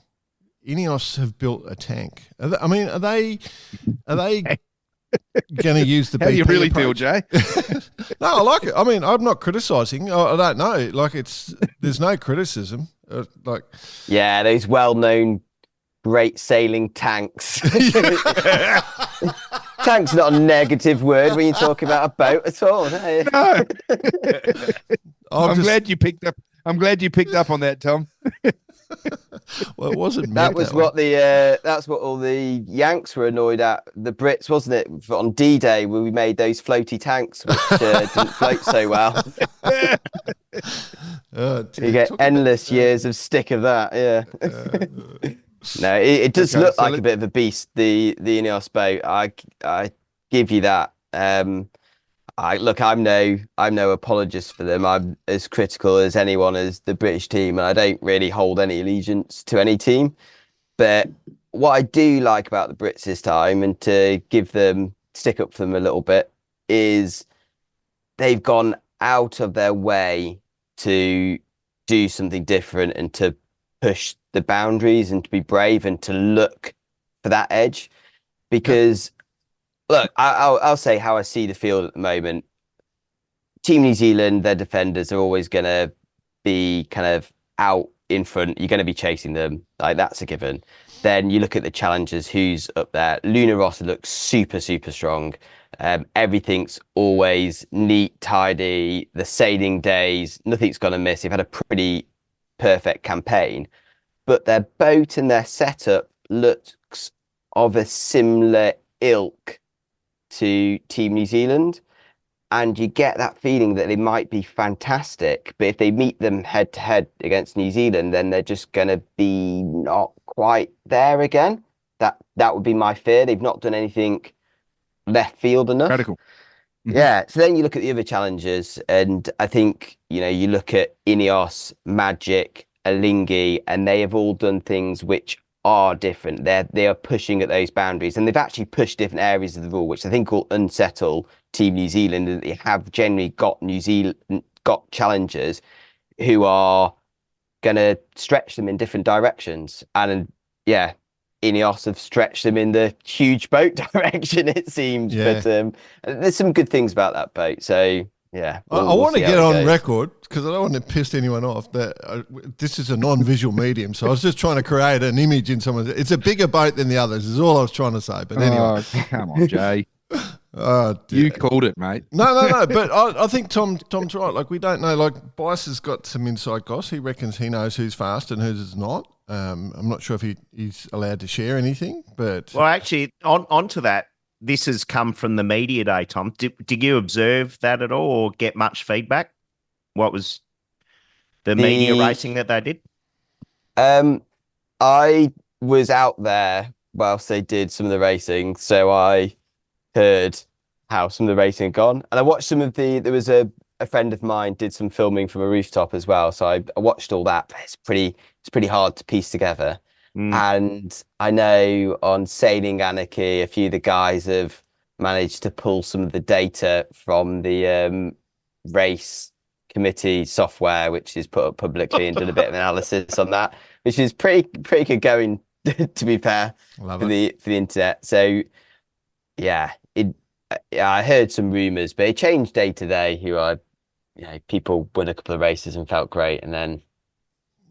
Ineos have built a tank. Are they going to use the BP How do you really approach? feel, Jay? No, I like it. I mean, I'm not criticising. I don't know. Like there's no criticism. Yeah, those well-known great sailing tanks. Tank's not a negative word when you talk about a boat at all. No. I'm glad you picked up on that, Tom. Well, it wasn't. That was what that's what all the Yanks were annoyed at. The Brits, wasn't it? On D-Day, where we made those floaty tanks, which didn't float so well. You get endless years of stick of that. Yeah. No, it does look like a bit of a beast. The Ineos boat. I give you that. I'm no apologist for them. I'm as critical as anyone as the British team, and I don't really hold any allegiance to any team. But what I do like about the Brits this time, and to stick up for them a little bit, is they've gone out of their way to do something different and to push the boundaries and to be brave and to look for that edge. Because look, I'll say how I see the field at the moment. Team New Zealand, their defenders are always going to be kind of out in front. You're going to be chasing them. Like, that's a given. Then you look at the challengers, who's up there. Luna Rossa looks super, super strong. Everything's always neat, tidy. The sailing days, nothing's going to miss. They've had a pretty perfect campaign. But their boat and their setup looks of a similar ilk to Team New Zealand, and you get that feeling that they might be fantastic, but if they meet them head to head against New Zealand, then they're just going to be not quite there again. That would be my fear. They've not done anything left field enough. Radical. Mm-hmm. Yeah. So then you look at the other challengers, and I think, you look at Ineos, Magic, Alinghi, and they have all done things which are different. They are pushing at those boundaries, and they've actually pushed different areas of the rule, which I think will unsettle Team New Zealand. And they have generally got challengers who are going to stretch them in different directions. And yeah, Ineos have stretched them in the huge boat direction, it seems. Yeah. But there's some good things about that boat. So yeah, I want to get on record, because I don't want to piss anyone off, that this is a non-visual medium. So I was just trying to create an image in someone's. It's a bigger boat than the others, is all I was trying to say. But anyway. Oh, come on, Jay. Oh, dear. You called it, mate. No. But I think Tom's right. Like, we don't know. Like, Bice has got some inside goss. He reckons he knows who's fast and who's is not. I'm not sure if he's allowed to share anything, but... Well, actually, onto that, this has come from the media day, Tom. Did you observe that at all or get much feedback? What was the media racing that they did? I was out there whilst they did some of the racing, so I heard how some of the racing had gone. And I watched some of there was a friend of mine did some filming from a rooftop as well, so I watched all that. But it's pretty hard to piece together. And I know on Sailing Anarchy, a few of the guys have managed to pull some of the data from the race committee software, which is put up publicly, and done a bit of analysis on that, which is pretty good going, to be fair, for the internet. So yeah, I heard some rumours, but it changed day to day. People won a couple of races and felt great, and then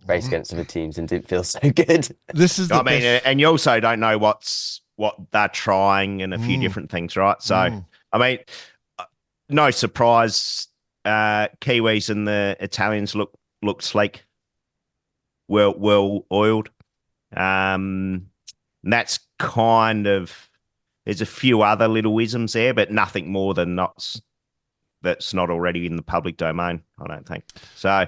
race against other teams and didn't feel so good. This is and you also don't know what they're trying and a few different things, right? So, I mean, no surprise, Kiwis and the Italians look sleek, well oiled. That's kind of, there's a few other little isms there, but nothing more than that's not already in the public domain, I don't think. So,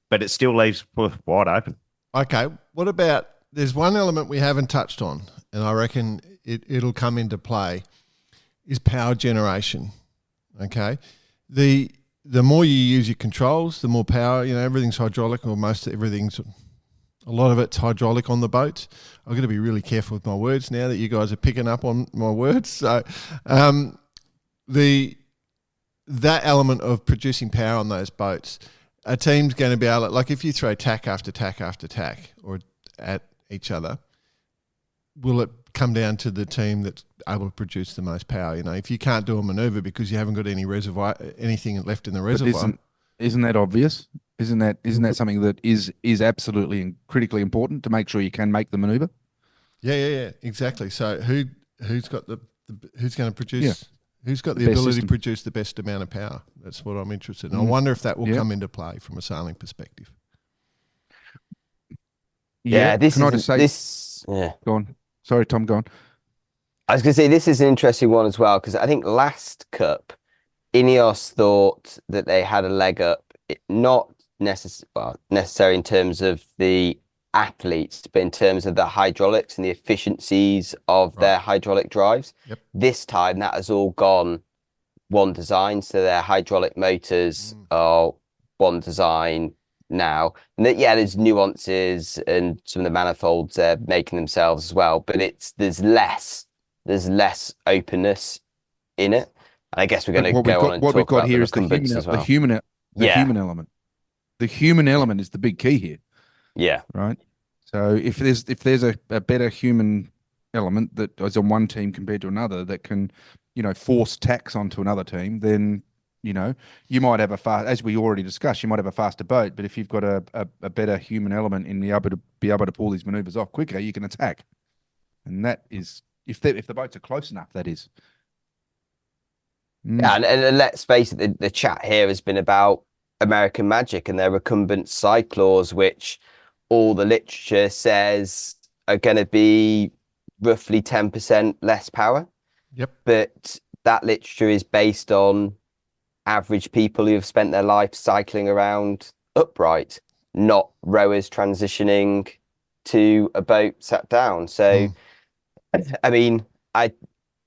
but it still leaves wide open. Okay, what about, there's one element we haven't touched on, and I reckon it'll come into play, is power generation. Okay, the more you use your controls, the more power. Everything's hydraulic, or most everything's, a lot of it's hydraulic on the boats. I've got to be really careful with my words now that you guys are picking up on my words. So, that element of producing power on those boats, a team's going to be able to, like, if you throw tack after tack after tack or at each other, will it come down to the team that's able to produce the most power? If you can't do a maneuver because you haven't got anything left in the reservoir. Isn't that obvious? Isn't that something that is absolutely and critically important to make sure you can make the maneuver? Yeah, exactly. So who's got who's going to produce? Yeah. Who's got the ability to produce the best amount of power? That's what I'm interested in. I wonder if that will come into play from a sailing perspective. Yeah, Go on. Sorry, Tom, go on. I was going to say, this is an interesting one as well, because I think last Cup, Ineos thought that they had a leg up, not necessary in terms of the athletes, but in terms of the hydraulics and the efficiencies of their hydraulic drives. Yep. This time that has all gone one design, so their hydraulic motors are one design now. And there's nuances, and some of the manifolds they're making themselves as well, but there's less openness in it. And I guess we're going to go on and talk about here is the human element. The human element is the big key here. Yeah. Right. So if there's a better human element that is on one team compared to another that can, force tax onto another team, then, you might have as we already discussed, you might have a faster boat, but if you've got a better human element in the able to be able to pull these maneuvers off quicker, you can attack. And that is, if the boats are close enough, that is. Yeah, and let's face it, the chat here has been about American Magic and their recumbent cyclaws, which all the literature says are going to be roughly 10% less power. Yep. But that literature is based on average people who have spent their life cycling around upright, not rowers transitioning to a boat sat down. So, I mean,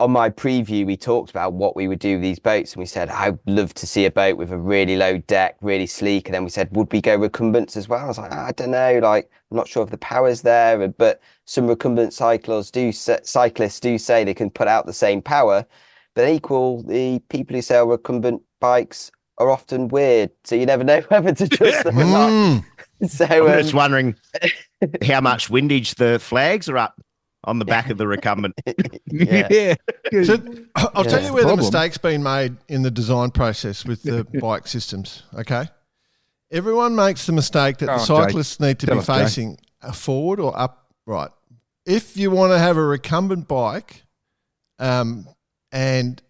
on my preview, we talked about what we would do with these boats, and we said, I'd love to see a boat with a really low deck, really sleek. And then we said, would we go recumbents as well? I was like, I don't know, I'm not sure if the power's there, but some recumbent cyclists do say they can put out the same power, but the people who sail recumbent bikes are often weird. So you never know whether to trust them or not. So I'm just wondering how much windage the flags are up on the back of the recumbent. Yeah. So I'll tell you where the mistake's been made in the design process with the bike systems, okay? Everyone makes the mistake that the cyclists need to be facing forward or upright. If you want to have a recumbent bike and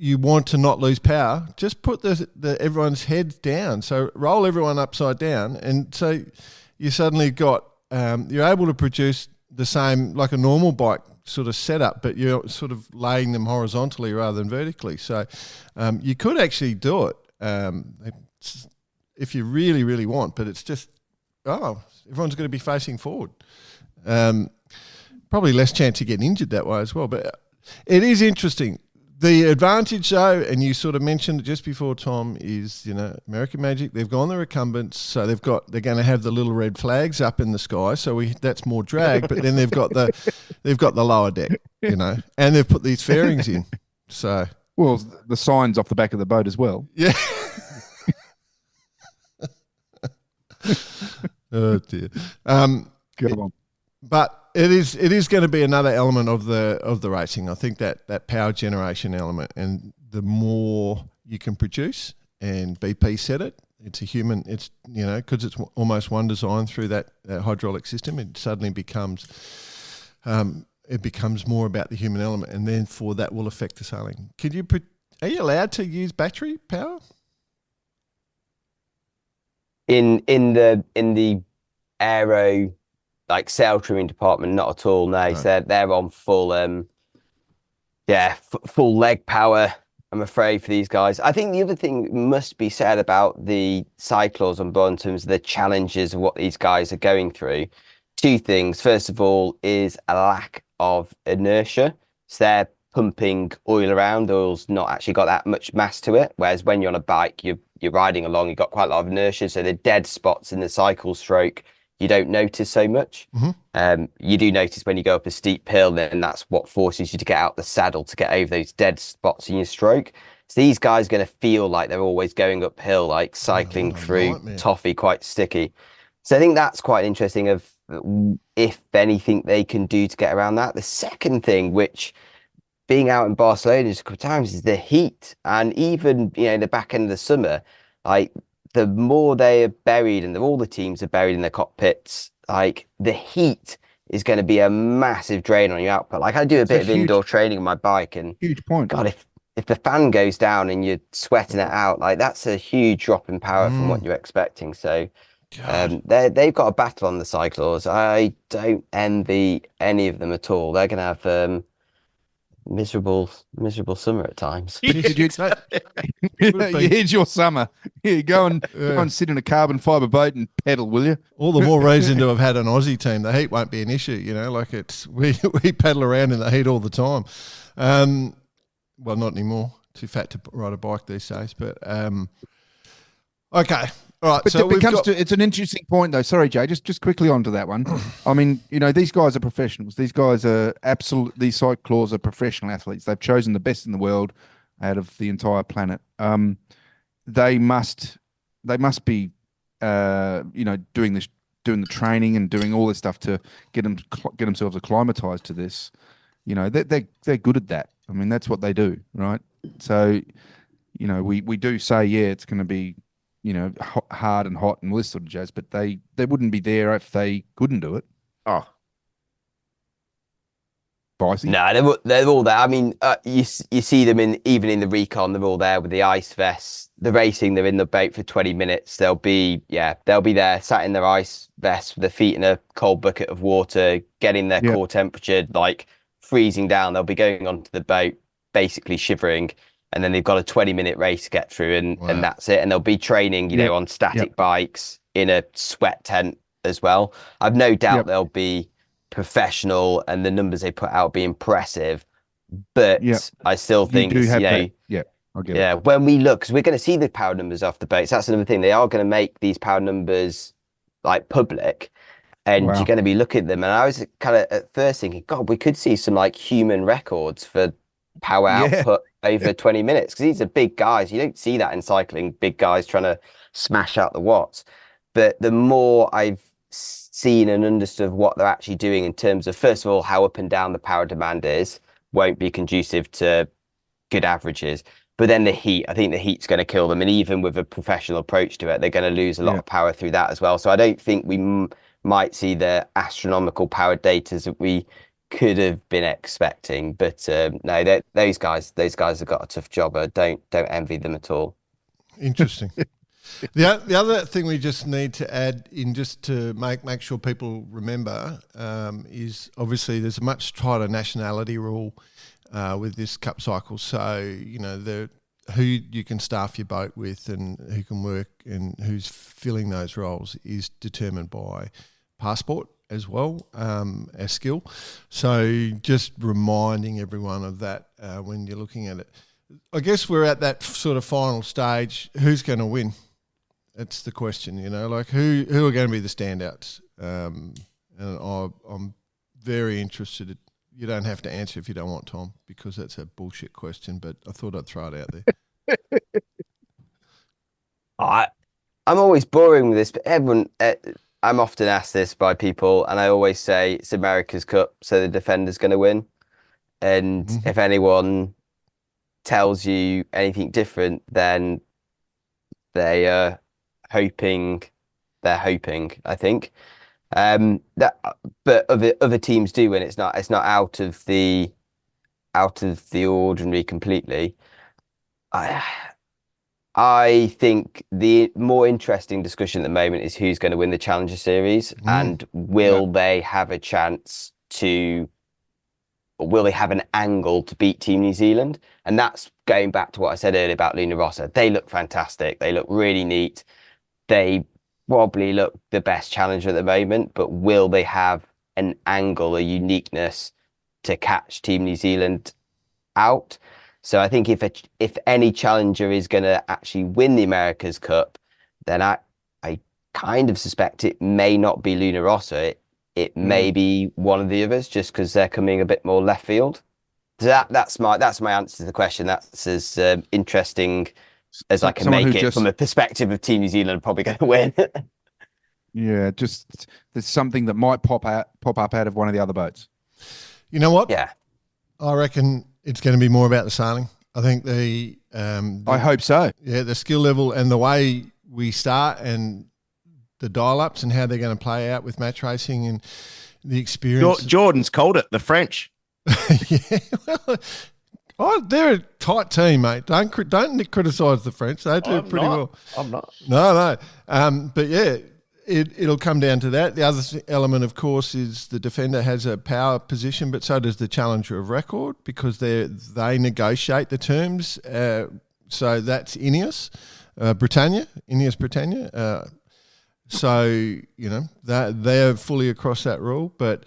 you want to not lose power, just put the everyone's heads down. So roll everyone upside down, and so you suddenly got you're able to produce the same like a normal bike sort of setup, but you're sort of laying them horizontally rather than vertically. So you could actually do it if you really, really want, but it's just everyone's going to be facing forward. Probably less chance of getting injured that way as well. But it is interesting. The advantage, though, and you sort of mentioned it just before, Tom, is American Magic. They've gone the recumbents, so they're going to have the little red flags up in the sky. So that's more drag. But then they've got the lower deck, and they've put these fairings in. So the signs off the back of the boat as well. Yeah. Oh dear. Go on. But it is going to be another element of the racing. I think that power generation element, and the more you can produce, and BP said it, it's because it's almost one design through that hydraulic system, it suddenly becomes more about the human element, and then for that will affect the sailing. Are you allowed to use battery power? In the aero sail trimming department, not at all. No, right. So they're on full full leg power, I'm afraid, for these guys. I think the other thing must be said about the cyclors on board in terms of the challenges of what these guys are going through. Two things. First of all is a lack of inertia. So they're pumping oil around. Oil's not actually got that much mass to it, whereas when you're on a bike, you're riding along, you've got quite a lot of inertia. So the dead spots in the cycle stroke, you don't notice so much. Mm-hmm. You do notice when you go up a steep hill, then that's what forces you to get out the saddle to get over those dead spots in your stroke. So these guys are going to feel like they're always going uphill, like cycling through toffee, quite sticky. So I think that's quite interesting of if anything they can do to get around that. The second thing, which being out in Barcelona just a couple of times, is the heat. And even, the back end of the summer, the more they are buried and all the teams are buried in their cockpits, the heat is going to be a massive drain on your output. I do a bit of indoor training on my bike, and huge point. God, if the fan goes down and you're sweating it out, that's a huge drop in power from what you're expecting. So they've got a battle on the cyclors. I don't envy any of them at all. They're going to have miserable summer at times. Here's your summer. Here, go and sit in a carbon fibre boat and pedal, will you? All the more reason to have had an Aussie team. The heat won't be an issue, we paddle around in the heat all the time. Well, not anymore. Too fat to ride a bike these days. But okay. All right, but it's an interesting point, though. Sorry, Jay, just quickly onto that one. I mean, these guys are professionals. These guys are these cyclors are professional athletes. They've chosen the best in the world out of the entire planet. They must be, doing the training and doing all this stuff to get themselves acclimatized to this. They're good at that. I mean, that's what they do, right? So, we do say, it's going to be, hard and hot and all this sort of jazz, but they wouldn't be there if they couldn't do it. Oh, Bicey? No, they're all there. I mean, you see them even in the recon, they're all there with the ice vests. The racing, they're in the boat for 20 minutes. They'll be there, sat in their ice vests with their feet in a cold bucket of water, getting their core temperature, freezing down. They'll be going onto the boat, basically shivering. And then they've got a 20-minute race to get through, and that's it. And they'll be training, on static bikes in a sweat tent as well. I've no doubt they'll be professional, and the numbers they put out will be impressive. But I still think, I'll get it. When we look, because we're going to see the power numbers off the boats. That's another thing. They are going to make these power numbers public, and you're going to be looking at them. And I was kind of at first thinking, God, we could see some human records for power output over 20 minutes, because these are big guys. You don't see that in cycling, big guys trying to smash out the watts. But the more I've seen and understood what they're actually doing in terms of, first of all, how up and down the power demand is, won't be conducive to good averages. But then the heat, I think the heat's going to kill them. And even with a professional approach to it, they're going to lose a lot of power through that as well. So I don't think we might see the astronomical power data that we could have been expecting. But no, those guys have got a tough job. Don't envy them at all. Interesting. The other thing we just need to add in, just to make sure people remember, is obviously there's a much tighter nationality rule with this cup cycle. So, who you can staff your boat with and who can work and who's filling those roles is determined by passport as well as skill. So just reminding everyone of that when you're looking at it. I guess we're at that sort of final stage. Who's going to win? That's the question, like who are going to be the standouts? And I'm very interested. You don't have to answer if you don't want, Tom, because that's a bullshit question, but I thought I'd throw it out there. I'm always boring with this, but I'm often asked this by people, and I always say it's America's Cup, so the defender's going to win. And if anyone tells you anything different, then they are hoping. I think. But other teams do win. It's not out of the ordinary completely. I think the more interesting discussion at the moment is who's going to win the Challenger Series and will they have a chance will they have an angle to beat Team New Zealand? And that's going back to what I said earlier about Luna Rossa. They look fantastic. They look really neat. They probably look the best challenger at the moment, but will they have an angle, a uniqueness to catch Team New Zealand out? So I think if any challenger is going to actually win the America's Cup, then I kind of suspect it may not be Luna Rossa. It may be one of the others, just because they're coming a bit more left field. So that's my answer to the question. That's as interesting as I can make it from a perspective of Team New Zealand probably going to win. Yeah, just there's something that might pop up out of one of the other boats. You know what? Yeah, I reckon it's going to be more about the sailing. I think I hope so. Yeah, the skill level and the way we start and the dial-ups and how they're going to play out with match racing and the experience. Jordan's called it the French. Yeah, well, they're a tight team, mate. Don't criticise the French. They do pretty well. I'm not. No. But yeah, it'll come down to that. The other element, of course, is the defender has a power position, but so does the challenger of record because they negotiate the terms. So that's Ineos Britannia. So, they're fully across that rule. But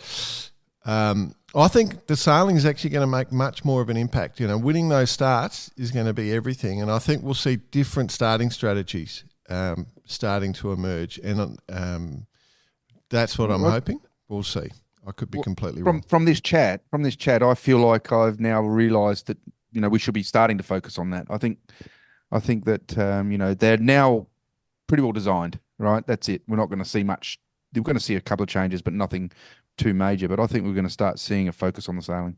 I think the sailing is actually going to make much more of an impact. Winning those starts is going to be everything. And I think we'll see different starting strategies starting to emerge. And that's what I'm hoping. We'll see. I could be completely wrong. From this chat, I feel like I've now realised that, we should be starting to focus on that. I think that, they're now pretty well designed. Right, that's it. We're not going to see much. We're going to see a couple of changes, but nothing too major. But I think we're going to start seeing a focus on the sailing.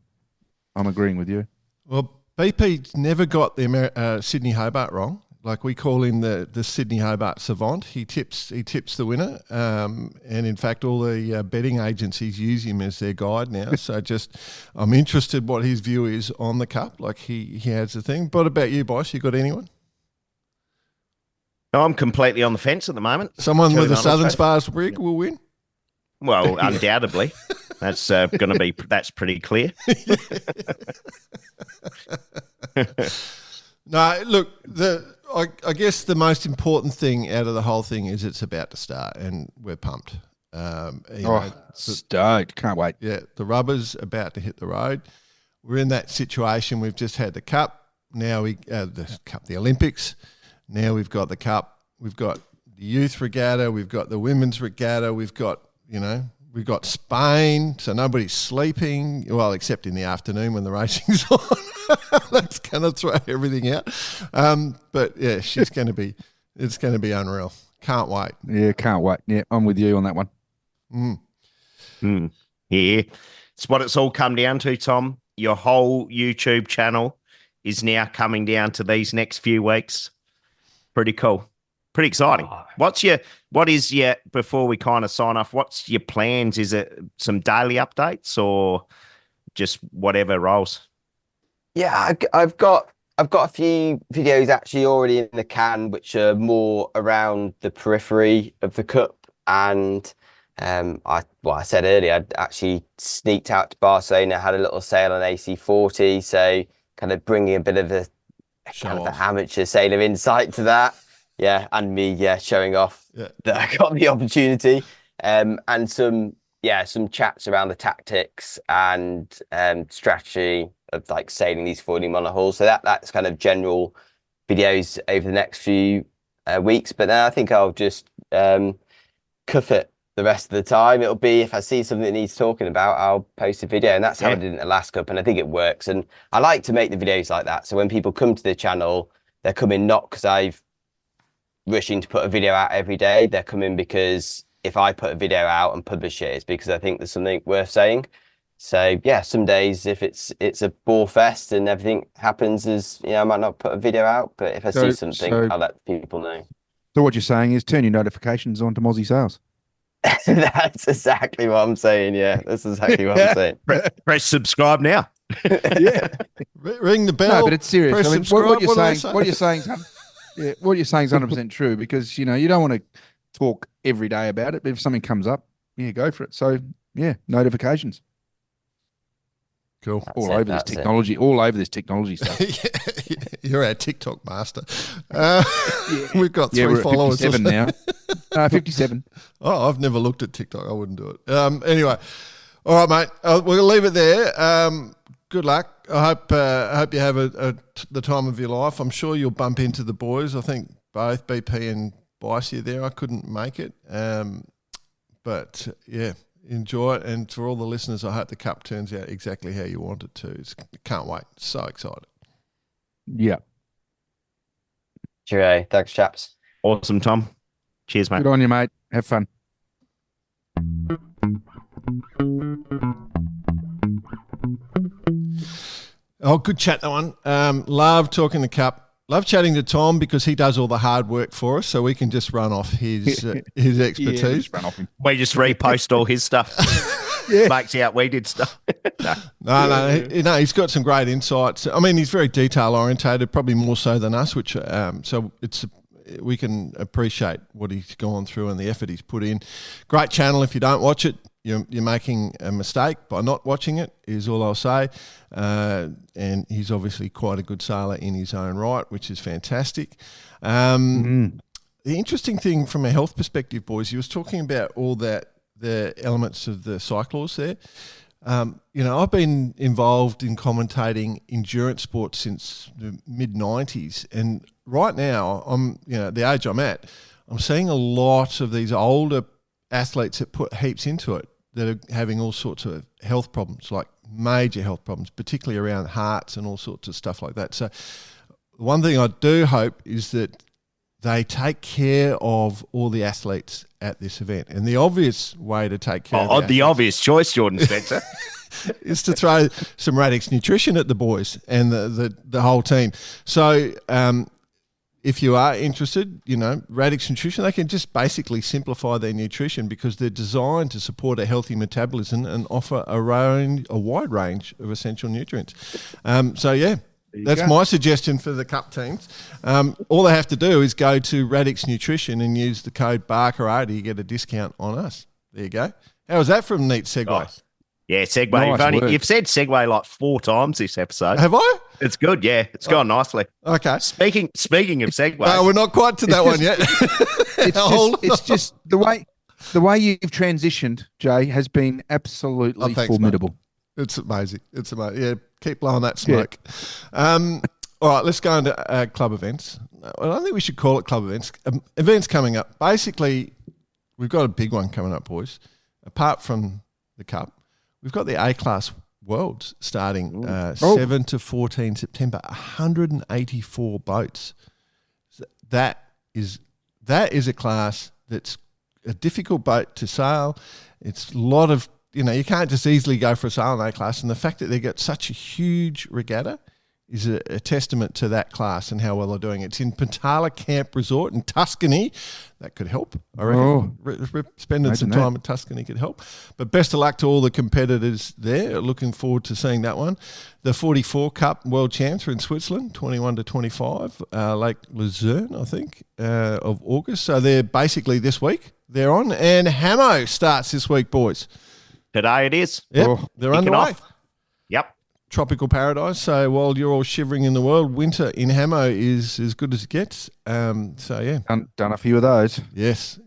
I'm agreeing with you. Well, BP's never got the Sydney Hobart wrong. Like we call him the Sydney Hobart savant. He tips the winner, and in fact, all the betting agencies use him as their guide now. So I'm interested what his view is on the cup. Like he has the thing. What about you, boss? You got anyone? I'm completely on the fence at the moment. Someone with a Southern Spars rig will win? Well, undoubtedly. That's that's pretty clear. No, look, I guess the most important thing out of the whole thing is it's about to start and we're pumped. Stoked. Can't wait. Yeah, the rubber's about to hit the road. We're in that situation. We've just had the Cup. Now the Olympics. Now we've got the Cup, we've got the youth regatta, we've got the women's regatta, we've got Spain, so nobody's sleeping, well, except in the afternoon when the racing's on. That's going to throw everything out. But yeah, it's going to be unreal. Can't wait. Yeah, can't wait. Yeah, I'm with you on that one. Yeah, it's what it's all come down to, Tom. Your whole YouTube channel is now coming down to these next few weeks. Pretty cool. Pretty exciting. Before we kind of sign off, what's your plans? Is it some daily updates or just whatever rolls? Yeah, I've got a few videos actually already in the can, which are more around the periphery of the cup. And I said earlier, I'd actually sneaked out to Barcelona, had a little sail on AC40, so kind of bringing a bit of the amateur sailor insight to that. Yeah, and me showing off that I got the opportunity, and some chats around the tactics and strategy of like sailing these 40 monohulls. So that's kind of general videos over the next few weeks. But then I think I'll just cuff it the rest of the time. It'll be, if I see something that needs talking about, I'll post a video, and that's how I did it in the last cup, and I think it works. And I like to make the videos like that, so when people come to the channel, they're coming not because I've rushing to put a video out every day. They're coming because if I put a video out and publish it, it's because I think there's something worth saying. So yeah, some days if it's a bore fest and everything happens, as I might not put a video out, but if I see something, I'll let people know. So what you're saying is turn your notifications on to Mozzy Sails. That's exactly what I'm saying. Yeah, that's exactly what I'm saying. Press subscribe now. Yeah, ring the bell. No, but it's serious. I mean, what you're saying, say? what you're saying is 100% true, because you don't want to talk every day about it, but if something comes up, go for it. So yeah, notifications. Cool. All over this technology stuff. You're our TikTok master. We've got 3 followers. 57 now. 57. Oh, I've never looked at TikTok. I wouldn't do it. Anyway, all right, mate. We'll leave it there. Good luck. I hope you have the time of your life. I'm sure you'll bump into the boys. I think both BP and Bicey are there. I couldn't make it. But yeah, enjoy it. And for all the listeners, I hope the cup turns out exactly how you want it to. Can't wait. So excited. Yeah. Cheerio. Thanks, chaps. Awesome, Tom. Cheers, mate. Good on you, mate. Have fun. Oh, good chat, that one. Love talking the cup. Love chatting to Tom because he does all the hard work for us, so we can just run off his expertise. Yeah, just run off him. We just repost all his stuff. Makes out we did stuff. No, he's got some great insights. I mean, he's very detail orientated, probably more so than us, which so we can appreciate what he's gone through and the effort he's put in. Great channel. If you don't watch it, you're making a mistake by not watching it, is all I'll say. And he's obviously quite a good sailor in his own right, which is fantastic. The interesting thing from a health perspective, boys, he was talking about all that, the elements of the cyclaws there. I've been involved in commentating endurance sports since the mid-90s, and right now, I'm the age I'm at, I'm seeing a lot of these older athletes that put heaps into it that are having all sorts of health problems, like major health problems, particularly around hearts and all sorts of stuff like that. So one thing I do hope is that they take care of all the athletes at this event. And the obvious way to take care of the obvious choice, Jordan Spencer, is to throw some Radix Nutrition at the boys and the whole team. So if you are interested, Radix Nutrition, they can just basically simplify their nutrition because they're designed to support a healthy metabolism and offer a wide range of essential nutrients. That's my suggestion for the cup teams. All they have to do is go to Radix Nutrition and use the code BARKER80 to get a discount on us. There you go. How was that from a neat segue? Nice. Yeah, segue. Nice You've said segue like 4 times this episode. Have I? It's good, yeah. It's gone nicely. Okay. Speaking of segue. No, we're not quite to that one yet. It's just the way you've transitioned, Jay, has been absolutely formidable. Mate. It's amazing. Yeah, keep blowing that smoke. Yeah. All right, let's go into club events. I don't think we should call it club events. Events coming up. Basically, we've got a big one coming up, boys. Apart from the cup, we've got the A-Class Worlds starting 7 to 14 September. 184 boats. That is a class that's a difficult boat to sail. It's a lot of, you can't just easily go for a sail in A-Class. And the fact that they get such a huge regatta is a testament to that class and how well they're doing. It's in Pantala Camp Resort in Tuscany. That could help, I reckon. Spending some time in Tuscany could help. But best of luck to all the competitors there. Looking forward to seeing that one. The 44 Cup World Champs are in Switzerland, 21 to 25, Lake Luzerne, I think, of August. So they're basically this week. They're on. And Hamo starts this week, boys. Today it is. Yep, they're underway. Yep. Tropical paradise. So while you're all shivering in the world, winter in Hamo is as good as it gets. So yeah, done a few of those. Yes.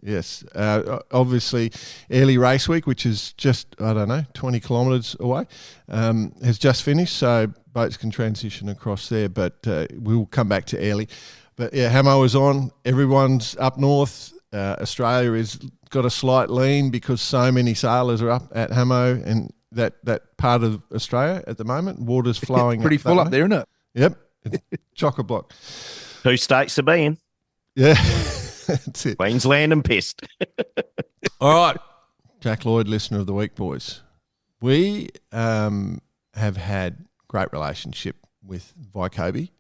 Obviously, early race week, which is just 20 kilometres away, has just finished. So boats can transition across there, but we'll come back to early. But yeah, Hamo is on. Everyone's up north. Australia has got a slight lean because so many sailors are up at Hamo and that part of Australia at the moment. Water's flowing. Pretty full up there, isn't it? Yep. It's chock-a-block. 2 states to be in. Yeah, that's it. Queensland and pissed. All right. Jack Lloyd, listener of the week, boys. We have had great relationship with Vaikobi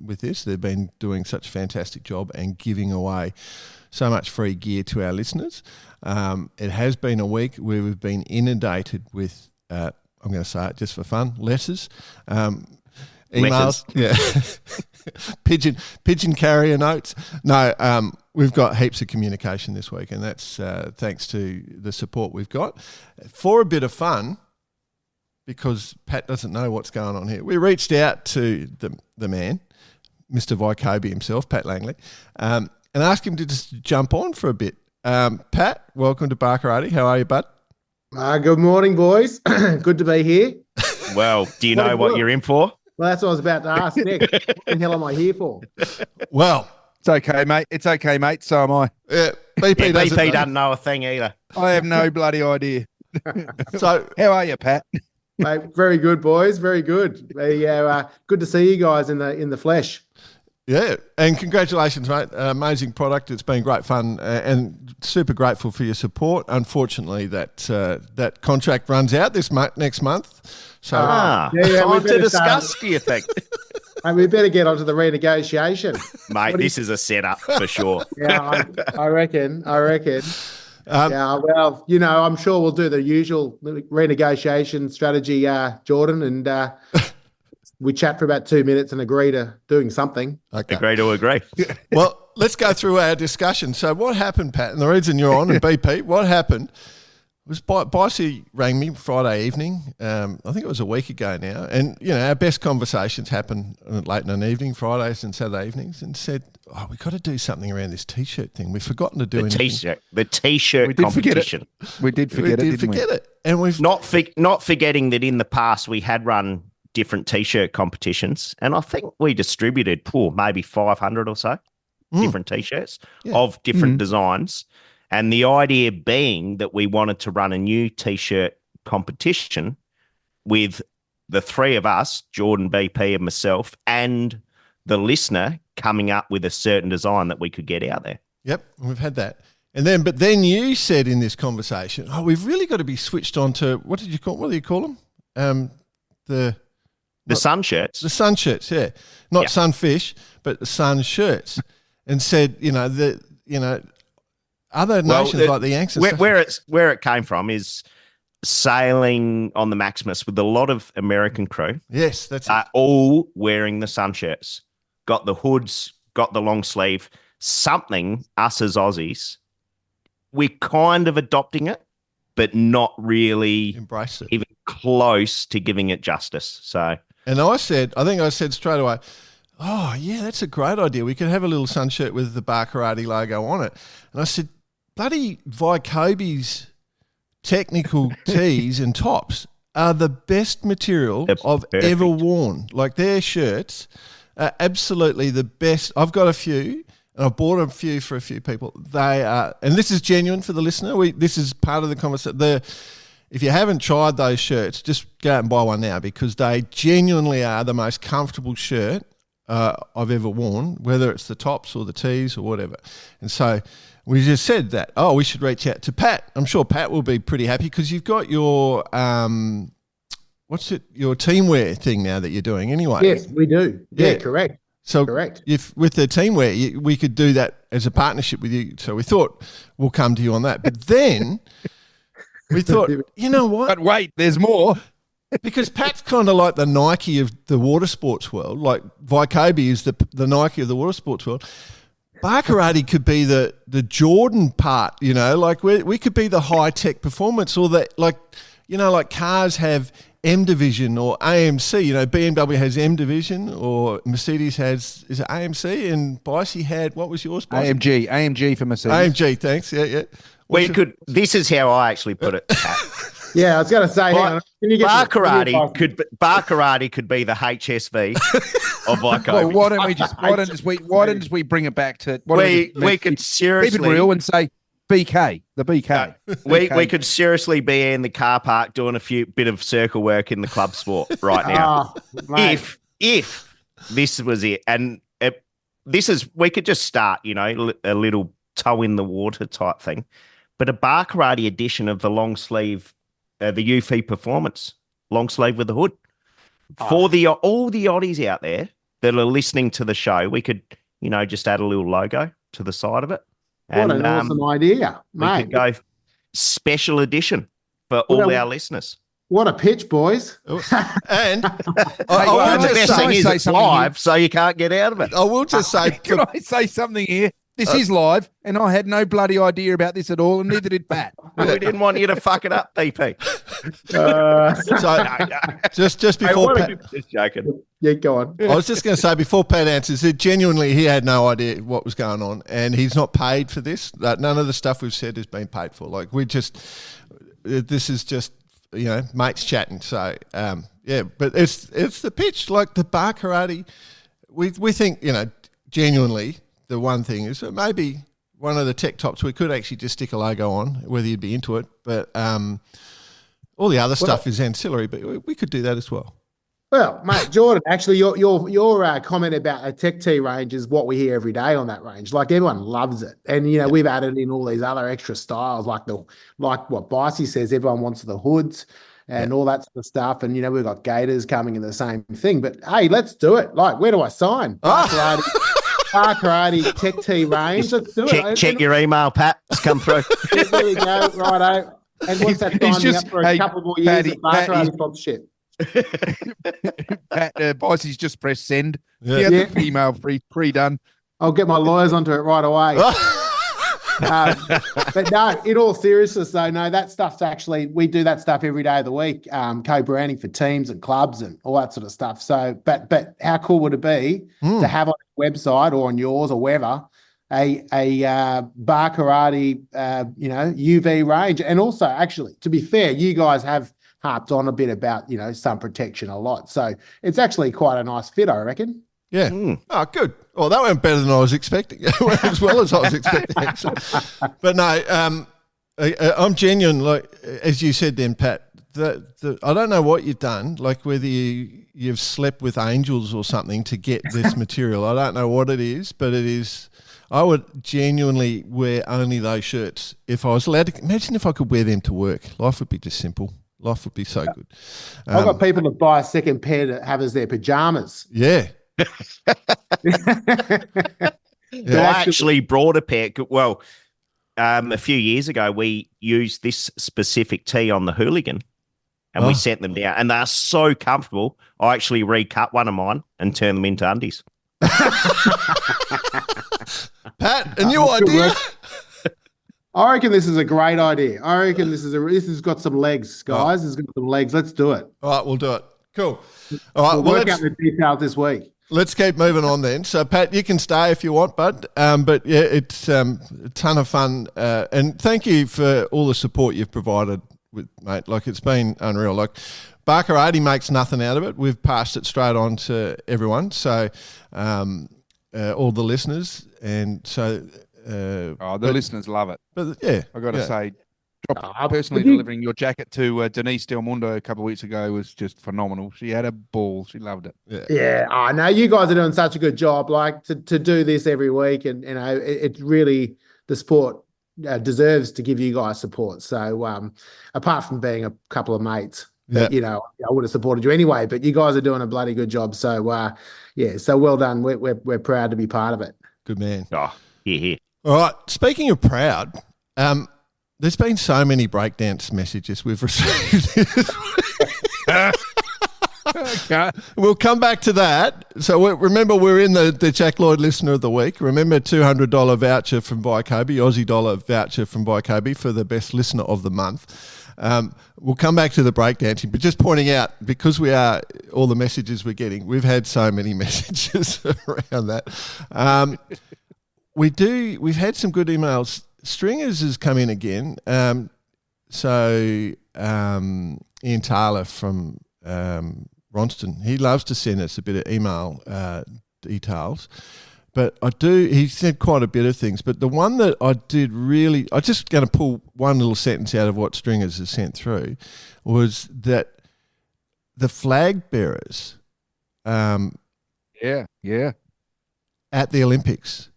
with this. They've been doing such a fantastic job and giving away so much free gear to our listeners. It has been a week where we've been inundated with, I'm going to say it just for fun, letters, emails, pigeon carrier notes. No, we've got heaps of communication this week, and that's thanks to the support we've got. For a bit of fun, because Pat doesn't know what's going on here, we reached out to the man, Mr. Vaikobi himself, Pat Langley, and asked him to just jump on for a bit. Pat, welcome to Barkarati. How are you, bud? Good morning, boys. Good to be here. Well, do you know what you're in for? Well, that's what I was about to ask, Nick. What the hell am I here for? Well, it's okay, mate. It's okay, mate. So am I. Yeah, BP doesn't know a thing either. I have no bloody idea. So, how are you, Pat? Mate, very good, boys. Very good. Yeah, good to see you guys in the flesh. Yeah, and congratulations, mate. Amazing product. It's been great fun and super grateful for your support. Unfortunately, that contract runs out next month. So time to discuss, do you think? Mate, we better get onto the renegotiation. Mate, this is a setup for sure. Yeah, I reckon. Yeah, well, I'm sure we'll do the usual renegotiation strategy, Jordan, and we chat for about 2 minutes and agree to doing something. Okay. Agree to agree. Well, let's go through our discussion. So what happened, Pat, and the reason you're on, and BP, what happened was Bicey rang me Friday evening. I think it was a week ago now. And, our best conversations happen late in an evening, Fridays and Saturday evenings, and said, we've got to do something around this T-shirt thing. We've forgotten to do anything. The T-shirt competition. We did forget it. And we've not forgetting that in the past we had run different T-shirt competitions, and I think we distributed maybe 500 or so different T-shirts of different designs. And the idea being that we wanted to run a new T-shirt competition with the three of us, Jordan, BP, and myself, and the listener coming up with a certain design that we could get out there. Yep, we've had that. But then you said in this conversation, we've really got to be switched on to, what do you call them? The sun shirts. The sun shirts, yeah. Not sunfish, but the sun shirts. And said, other nations like the Yanks. Where it came from is sailing on the Maximus with a lot of American crew. Yes, that's it. All wearing the sun shirts. Got the hoods, got the long sleeve. Something, us as Aussies, we're kind of adopting it, but not really embraced it. Even close to giving it justice. So... And I said straight away, oh, yeah, that's a great idea. We could have a little sun shirt with the Barkarati logo on it. And I said, bloody Vaikobi's technical tees and tops are the best material I've ever worn. Like their shirts are absolutely the best. I've got a few, and I've bought a few for a few people. They are, and this is genuine for the listener. This is part of the conversation. If you haven't tried those shirts, just go out and buy one now because they genuinely are the most comfortable shirt I've ever worn, whether it's the tops or the tees or whatever. And so we just said that, we should reach out to Pat. I'm sure Pat will be pretty happy because you've got your, what what's it? Your teamwear thing now that you're doing anyway. Yes, we do. Yeah, correct. So correct. If with the teamwear, we could do that as a partnership with you. So we thought we'll come to you on that. But then we thought, you know what? But wait, there's more. Because Pat's kind of like the Nike of the water sports world. Like Vaikobi is the Nike of the water sports world. Bar karate could be the Jordan part, you know, like we could be the high tech performance, or the, like, you know, like cars have M division or AMC, you know, BMW has M division, or Mercedes has, is it AMC, and Bicey had, what was yours? Bicey? AMG for Mercedes. AMG, thanks. Yeah. This is how I actually put it, Pat. Yeah, I was going to say, Bar karate could be the HSV of Vaikobi. Well, why don't we bring it back to we could seriously keep it real and say BK, the BK. We could seriously be in the car park doing a bit of circle work in the club sport right now. If this was it, and we could just start, you know, a little toe in the water type thing, but a bar karate edition of the long sleeve. The UFI Performance long sleeve with the hood for all the oddies out there that are listening to the show. We could, you know, just add a little logo to the side of it. What an awesome idea, mate! We could go special edition for all our listeners. What a pitch, boys! And the best thing is it's live, so you can't get out of it. I will just say, can I say something here? This is live, and I had no bloody idea about this at all, and neither did Pat. We didn't want you to fuck it up, BP. Just before Pat, just joking. Yeah, go on. I was just going to say, before Pat answers, that genuinely he had no idea what was going on, and he's not paid for this. None of the stuff we've said has been paid for. Like, this is just, you know, mates chatting. So yeah, but it's the pitch, like the bar karate. We think, you know, genuinely. The one thing is that maybe one of the tech tops we could actually just stick a logo on, whether you'd be into it. But all the other stuff is ancillary, but we could do that as well. Well, mate, Jordan, actually, your comment about a tech tee range is what we hear every day on that range. Like, everyone loves it, and you know we've added in all these other extra styles, like what Bicey says. Everyone wants the hoods and all that sort of stuff, and you know we've got Gators coming in the same thing. But hey, let's do it. Like, where do I sign? Bar karate tech tee range. Let's do it. Check your email, Pat. It's come through. There we go. Righto. And what's that signing up for a couple more years of bar karate sponsorship? Pat, Bicey's just pressed send. Yeah. The email pre-done. I'll get my lawyers onto it right away. But no, in all seriousness though, no, that stuff's actually, we do that stuff every day of the week, co-branding for teams and clubs and all that sort of stuff. So, but how cool would it be to have on a website or on yours or wherever a bar karate, you know, UV range? And also, actually, to be fair, you guys have harped on a bit about, you know, sun protection a lot. So it's actually quite a nice fit, I reckon. Yeah. Oh, good. Well, that went better than I was expecting, as well as I was expecting, actually. But no, I'm genuine. Like, as you said then, Pat, I don't know what you've done, like whether you've slept with angels or something to get this material. I don't know what it is, but it is. I would genuinely wear only those shirts if I was allowed to. Imagine if I could wear them to work. Life would be just simple. Life would be so good. I've got people that buy a second pair to have as their pajamas. Yeah. I actually brought a pair. Well, a few years ago, we used this specific tee on the Hooligan, and we sent them down, and they're so comfortable. I actually recut one of mine and turned them into undies. Pat, a new idea. I reckon this is a great idea. I reckon this has got some legs, guys. It's got some legs. Let's do it. All right, we'll do it. Cool. All right, we'll work out the details this week. Let's keep moving on then. So, Pat, you can stay if you want, bud. But yeah, it's a ton of fun. And thank you for all the support you've provided, mate. Like, it's been unreal. Like, bar karate makes nothing out of it. We've passed it straight on to everyone. So, all the listeners. And so... the listeners love it. But yeah, I got to say, personally delivering your jacket to Denise Del Mundo a couple of weeks ago was just phenomenal. She had a ball. She loved it. Yeah. I know you guys are doing such a good job. Like to do this every week, and you know, it really, the sport deserves to give you guys support. So apart from being a couple of mates, Yeah. But, I would have supported you anyway, but you guys are doing a bloody good job. So, so well done. We're proud to be part of it. Good man. Oh, here. All right. Speaking of proud, there's been so many breakdance messages we've received. We'll come back to that. So remember, we're in the Jack Lloyd Listener of the Week. Remember, $200 voucher from Vaikobi, Aussie dollar voucher from Vaikobi for the best listener of the month. We'll come back to the breakdancing, but just pointing out, because we are all the messages we're getting, we've had so many messages around that. We've had some good emails. Stringers has come in again. Ian Taylor from Ronston, he loves to send us a bit of email details. But he said quite a bit of things. But the one that I'm just going to pull one little sentence out of what Stringers has sent through, was that the flag bearers at the Olympics,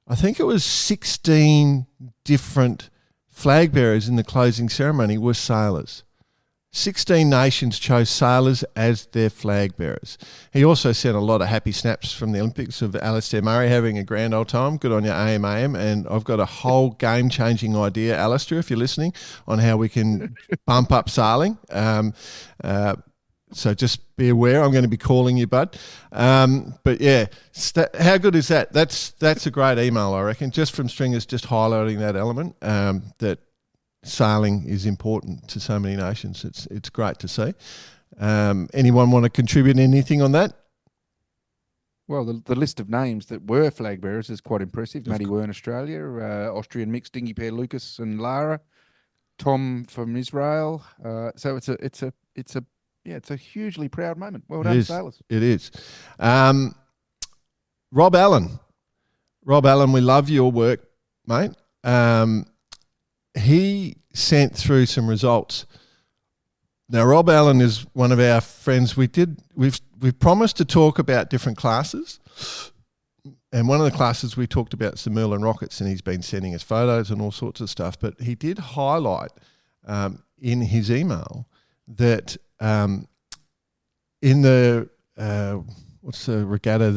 I think it was 16 different flag bearers in the closing ceremony were sailors. 16 nations chose sailors as their flag bearers. He also sent a lot of happy snaps from the Olympics of Alistair Murray having a grand old time. Good on you, AMAM. And I've got a whole game-changing idea, Alistair, if you're listening, on how we can bump up sailing. So just be aware, I'm going to be calling you, bud. But yeah, how good is that? That's a great email, I reckon, just from Stringers, just highlighting that element, that sailing is important to so many nations. It's great to see. Anyone want to contribute anything on that? Well, the list of names that were flag bearers is quite impressive. Maddie Wern, Australia, Austrian mixed dinghy pair Lucas and Lara, Tom from Israel. So it's a hugely proud moment. Well done, sailors. It is. Rob Allen, we love your work, mate. He sent through some results. Now, Rob Allen is one of our friends. We've promised to talk about different classes, and one of the classes we talked about is the Merlin Rockets, and he's been sending us photos and all sorts of stuff. But he did highlight in his email that in the what's the regatta?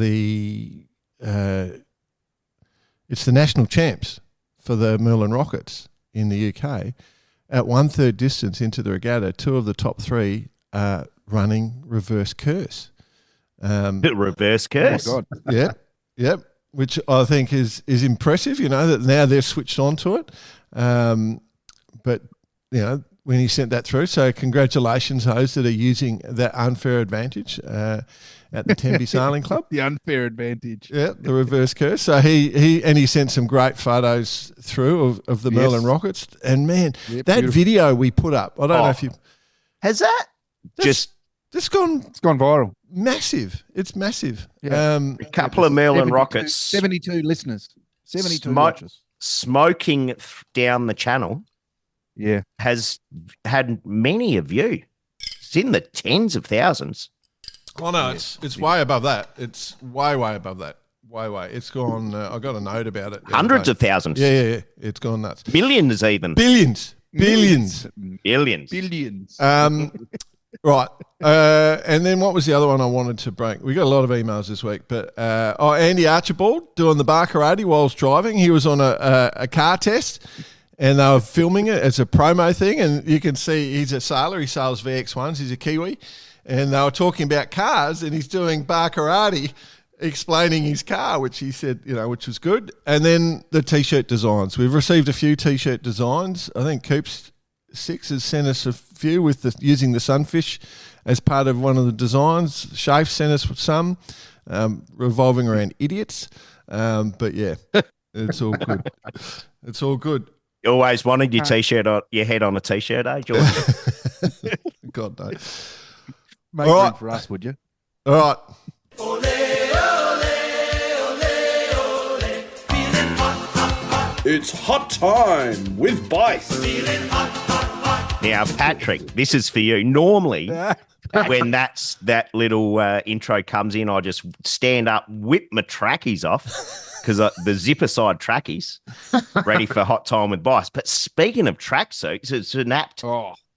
It's the national champs for the Merlin Rockets in the UK. At 1/3 distance into the regatta, 2 of the top 3 are running reverse curse. Reverse curse. Oh my God. Yep. Which I think is impressive. That now they're switched on to it. But when he sent that through, so congratulations those that are using that unfair advantage at the Tempe Sailing Club. The unfair advantage. Yeah, the reverse curse. So he sent some great photos through of the Merlin Rockets. And man, that beautiful video we put up, I don't know if you... Has that it's gone viral. Massive. It's massive. Yeah. A couple of Merlin Rockets. 72 listeners. 72 watchers. Smoking down the channel. Yeah. Has had many a view. It's in the tens of thousands. Oh, no, it's way above that. It's way above that. Way. It's gone, I got a note about it. Hundreds of thousands. Yeah. It's gone nuts. Millions even. Billions. Right. And then what was the other one I wanted to bring? We got a lot of emails this week, but Andy Archibald doing the Baccarati whilst driving. He was on a car test, and they were filming it as a promo thing, and you can see he's a sailor. He sails VX1s. He's a Kiwi. And they were talking about cars, and he's doing Baccarati explaining his car, which he said, which was good. And then the T-shirt designs. We've received a few T-shirt designs. I think Coops 6 has sent us a few with using the sunfish as part of one of the designs. Shafe sent us some revolving around idiots. But yeah, it's all good. It's all good. You always wanted your T-shirt on your head on a T-shirt, eh, George? God no. Make room for us, would you? All right. It's hot time with Bice. Now, Patrick, this is for you. Normally, when that little intro comes in, I just stand up, whip my trackies off, because the zipper side trackies, ready for hot time with Bice. But speaking of tracksuits, it's an apt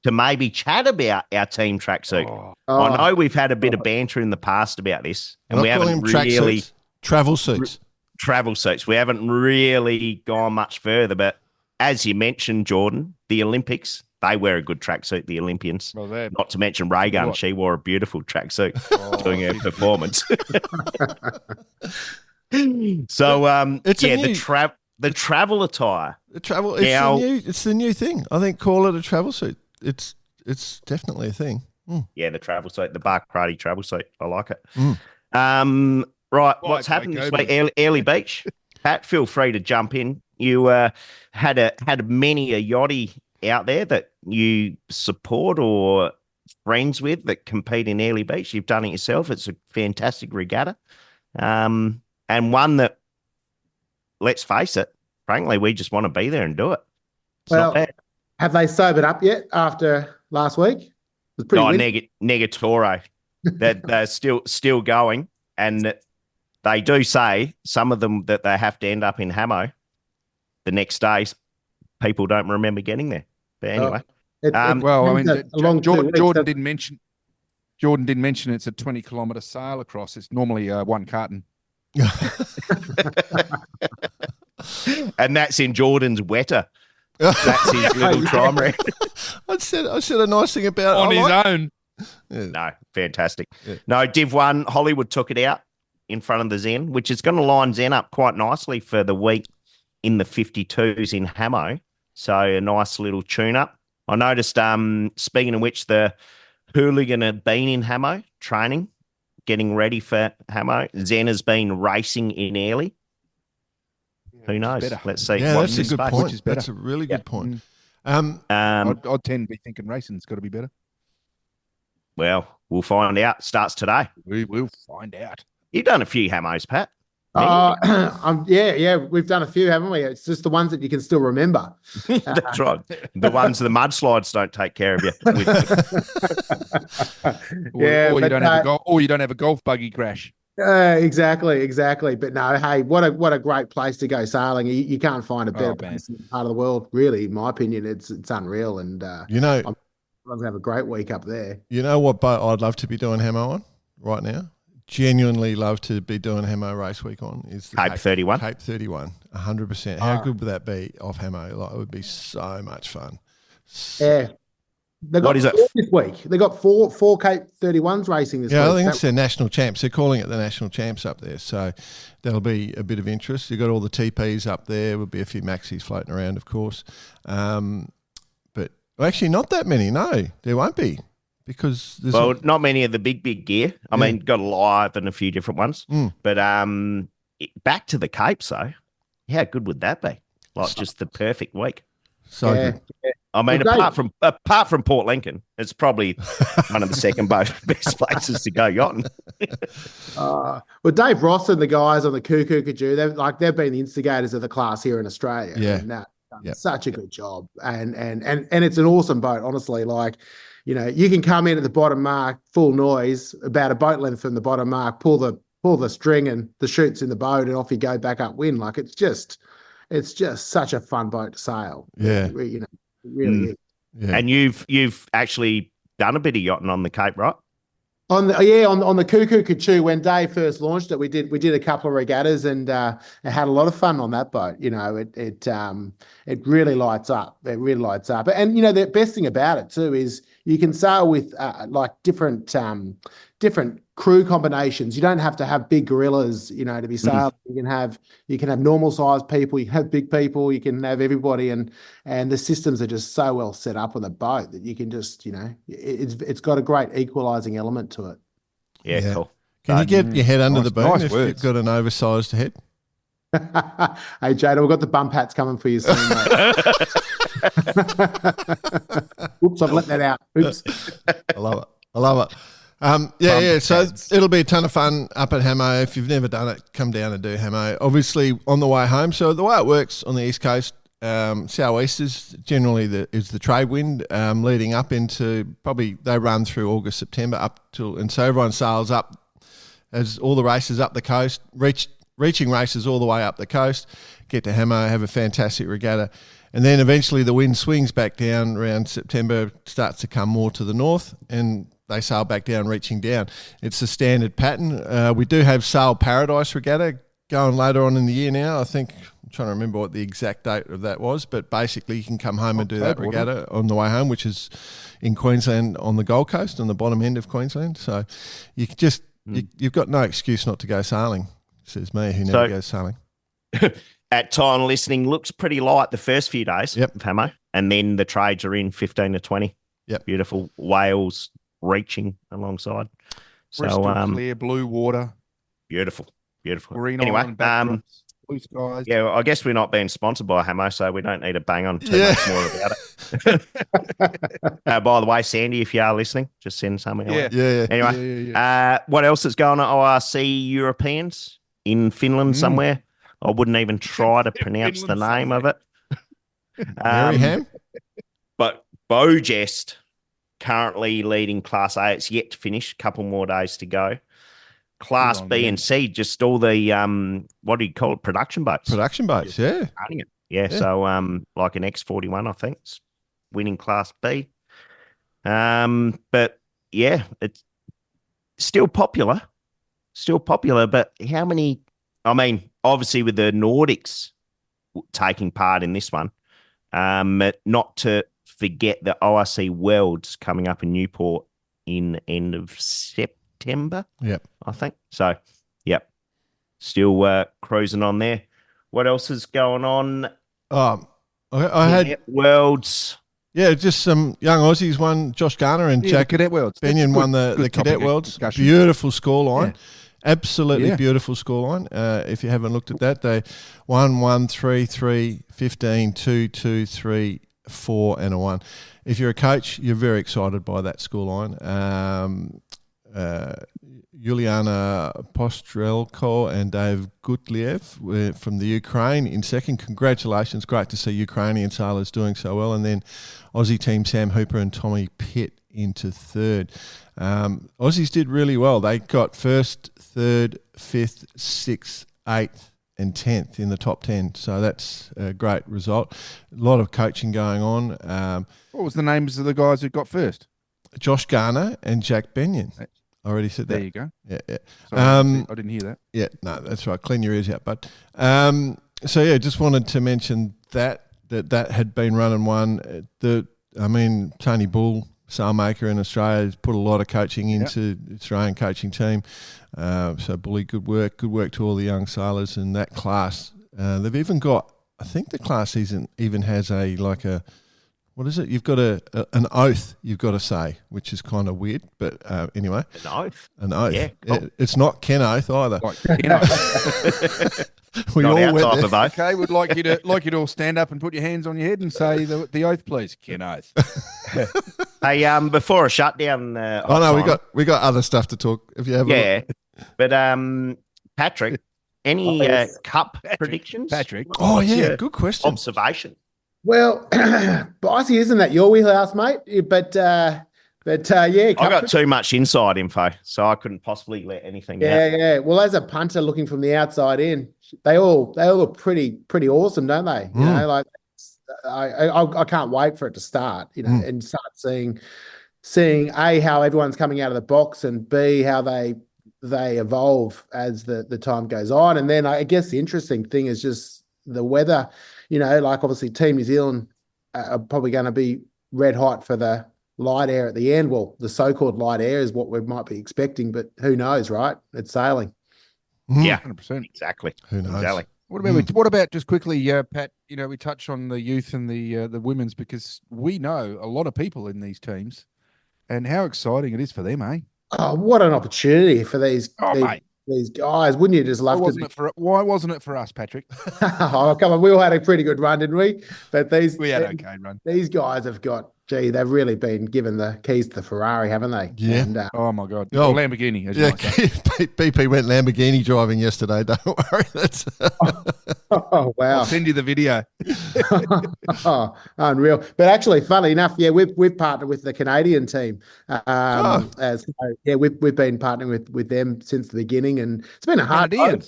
to maybe chat about our team tracksuit. I know we've had a bit of banter in the past about this, and we haven't really travel suits. Travel suits. We haven't really gone much further, but as you mentioned, Jordan, the Olympics, they wear a good tracksuit, the Olympians. Well, not to mention Reagan. She wore a beautiful tracksuit doing her performance. So, the travel attire. It's the new thing. I think call it a travel suit. It's definitely a thing. Yeah, the travel suit, the Bark Karate travel suit. I like it. Right, what's happened this week? Early Beach. Pat, feel free to jump in. You had many a yachty out there that you support or friends with that compete in Early Beach. You've done it yourself. It's a fantastic regatta. And one that, let's face it, frankly, we just want to be there and do it. It's not bad. Have they sobered up yet after last week? It was pretty Negatoro. They're still going, and they do say, some of them, that they have to end up in Hamo the next day. People don't remember getting there. But anyway. Jordan didn't mention it's a 20-kilometre sail across. It's normally one carton. And that's in Jordan's wetter. That's his little trimaran. I said a nice thing about on his own. Yeah. No, fantastic. Yeah. No, Div 1, Hollywood took it out in front of the Zen, which is going to line Zen up quite nicely for the week in the 52s in Hamo. So a nice little tune-up. I noticed, speaking of which, the hooligan had been in Hamo training, getting ready for Hamo. Zen has been racing in Airlie. Who knows? Let's see. Yeah, that's a good point. That's a really good point. I'd tend to be thinking racing's got to be better. Well, we'll find out. Starts today. We will find out. You've done a few Hamos, Pat. Yeah, we've done a few, haven't we? It's just the ones that you can still remember. That's right. The ones the mudslides don't take care of you. Or you don't have a golf buggy crash. Exactly. But no, hey, what a great place to go sailing. You can't find a better place in part of the world, really. In my opinion, it's unreal. And I'm going to have a great week up there. You know what boat I'd love to be doing Hamo on right now? Genuinely love to be doing Hamo race week on is the Cape 31. Cape 31, 100%. How good would that be off Hamo? Like, it would be so much fun. Yeah. They got four this week. They got four Cape 31s racing this week. Yeah, I think it's their national champs. They're calling it the national champs up there. So that'll be a bit of interest. You've got all the TPs up there. There'll be a few maxis floating around, of course. But actually not that many. No, there won't be. Because not many of the big gear. I mean, got a live and a few different ones. But back to the Capes, though, how good would that be? Like just the perfect week. So good. I mean, apart from Port Lincoln, it's probably one of the second best places to go yachting. Well, Dave Ross and the guys on the Cuckoo Kajoo, they've been the instigators of the class here in Australia. Yeah, and such a good job, and it's an awesome boat, honestly. Like, you know, you can come in at the bottom mark, full noise, about a boat length from the bottom mark, pull the string and the chutes in the boat, and off you go back upwind. Like, it's just such a fun boat to sail. Yeah, you know, it really is. Yeah. And you've actually done a bit of yachting on the Cape, right? On the Cuckoo Kachoo, when Dave first launched it, we did a couple of regattas and had a lot of fun on that boat. You know, it really lights up. It really lights up. And you know, the best thing about it too is you can sail with like different crew combinations. You don't have to have big gorillas, you know, to be sailing. You can have normal sized people. You can have big people. You can have everybody, and the systems are just so well set up on the boat that you can just, you know, it's got a great equalising element to it. Yeah. Cool. Can you get your head under the boom if you've got an oversized head? Hey, Jada, we've got the bump hats coming for you soon, mate. Oops, I've let that out. Oops. I love it. So it'll be a ton of fun up at Hamo. If you've never done it, come down and do Hamo. Obviously, on the way home. So the way it works on the East Coast, southeasters generally is the trade wind leading up into probably they run through August, September up till, and so everyone sails up as all the races up the coast, reaching races all the way up the coast, get to Hamo, have a fantastic regatta. And then eventually the wind swings back down around September, starts to come more to the north, and they sail back down, reaching down. It's a standard pattern. We do have Sail Paradise Regatta going later on in the year now. I think, I'm trying to remember what the exact date of that was, but basically you can come home and do that regatta on the way home, which is in Queensland on the Gold Coast, on the bottom end of Queensland. So you just you've got no excuse not to go sailing, says me, who never goes sailing. At time listening, looks pretty light the first few days of Hamo, and then the trades are in 15 to 20. Yep. Beautiful whales reaching alongside. Crystal clear blue water. Beautiful. Green anyway, island backdrops, blue skies. Yeah, well, I guess we're not being sponsored by Hamo, so we don't need to bang on too much more about it. By the way, Sandy, if you are listening, just send something away. Anyway, what else is going on? ORC Europeans in Finland somewhere. I wouldn't even try to pronounce the name of it. But Bojest currently leading Class A. It's yet to finish. A couple more days to go. Class B and C, just all the what do you call it? Production boats. Production boats, yeah. Running it. Yeah. So like an X41, I think, it's winning Class B. But yeah, it's still popular. But how many? I mean, obviously with the Nordics taking part in this one, not to forget the ORC Worlds coming up in Newport in end of September. Yep. I think. So, yep. Still cruising on there. What else is going on? I had Worlds. Yeah, just some young Aussies won. Josh Garner and Jack Cadet Worlds. Benyon won the Cadet Worlds. Beautiful scoreline. Yeah. Absolutely beautiful scoreline. If you haven't looked at that, they 1, 3, 3, 15, 2, 2, 3, 4, and a 1. If you're a coach, you're very excited by that scoreline. Yuliana Postrelko and Dave Gutliev from the Ukraine in second. Congratulations. Great to see Ukrainian sailors doing so well. And then Aussie team Sam Hooper and Tommy Pitt into third. Aussies did really well. They got first, third, fifth, sixth, eighth, and 10th in the top 10. So that's a great result. A lot of coaching going on. What was the names of the guys who got first? Josh Garner and Jack Benyon. I already said that. There you go. Yeah. Sorry, I didn't hear that. Yeah, no, that's right. Clean your ears out, bud. So yeah, just wanted to mention that had been run and won. Tony Bull, sailmaker in Australia, has put a lot of coaching into the Australian coaching team. So Bully, good work to all the young sailors in that class. They've even got, I think the class even has what is it? You've got an oath you've got to say, which is kind of weird, but anyway. An oath. Yeah, cool. It's not Ken Oath either. Like Ken Oath. We all went there. Okay, we'd like you to all stand up and put your hands on your head and say the oath, please. Ken Oath. Hey, before a shutdown. We got other stuff to talk. If you have, but Patrick, any cup predictions? Patrick. Oh yeah, good question. Observation. Well, Bossy, isn't that your wheelhouse, mate? But yeah. I got too much inside info, so I couldn't possibly let anything out. Yeah. Well, as a punter looking from the outside in, they all look pretty awesome, don't they? You know, like I can't wait for it to start, and start seeing A, how everyone's coming out of the box, and B, how they evolve as the time goes on. And then I guess the interesting thing is just the weather. Like obviously Team New Zealand are probably going to be red hot for the light air at the end. Well, the so-called light air is what we might be expecting, but who knows, right? It's sailing. Yeah, 100%. Exactly. Who knows? Exactly. What about just quickly, Pat, we touch on the youth and the women's, because we know a lot of people in these teams and how exciting it is for them, eh? Oh, what an opportunity for these guys. Wouldn't you just love why wasn't it for us, Patrick? Oh, come on. We all had a pretty good run, didn't we? But we had an okay run. These guys have got, they've really been given the keys to the Ferrari, haven't they? Yeah. And, oh, my God. Oh, Lamborghini. BP went Lamborghini driving yesterday. Don't worry. That's oh, wow. I'll send you the video. Unreal. But actually, funny enough, we've partnered with the Canadian team. We've been partnering with them since the beginning, and it's been a hard road.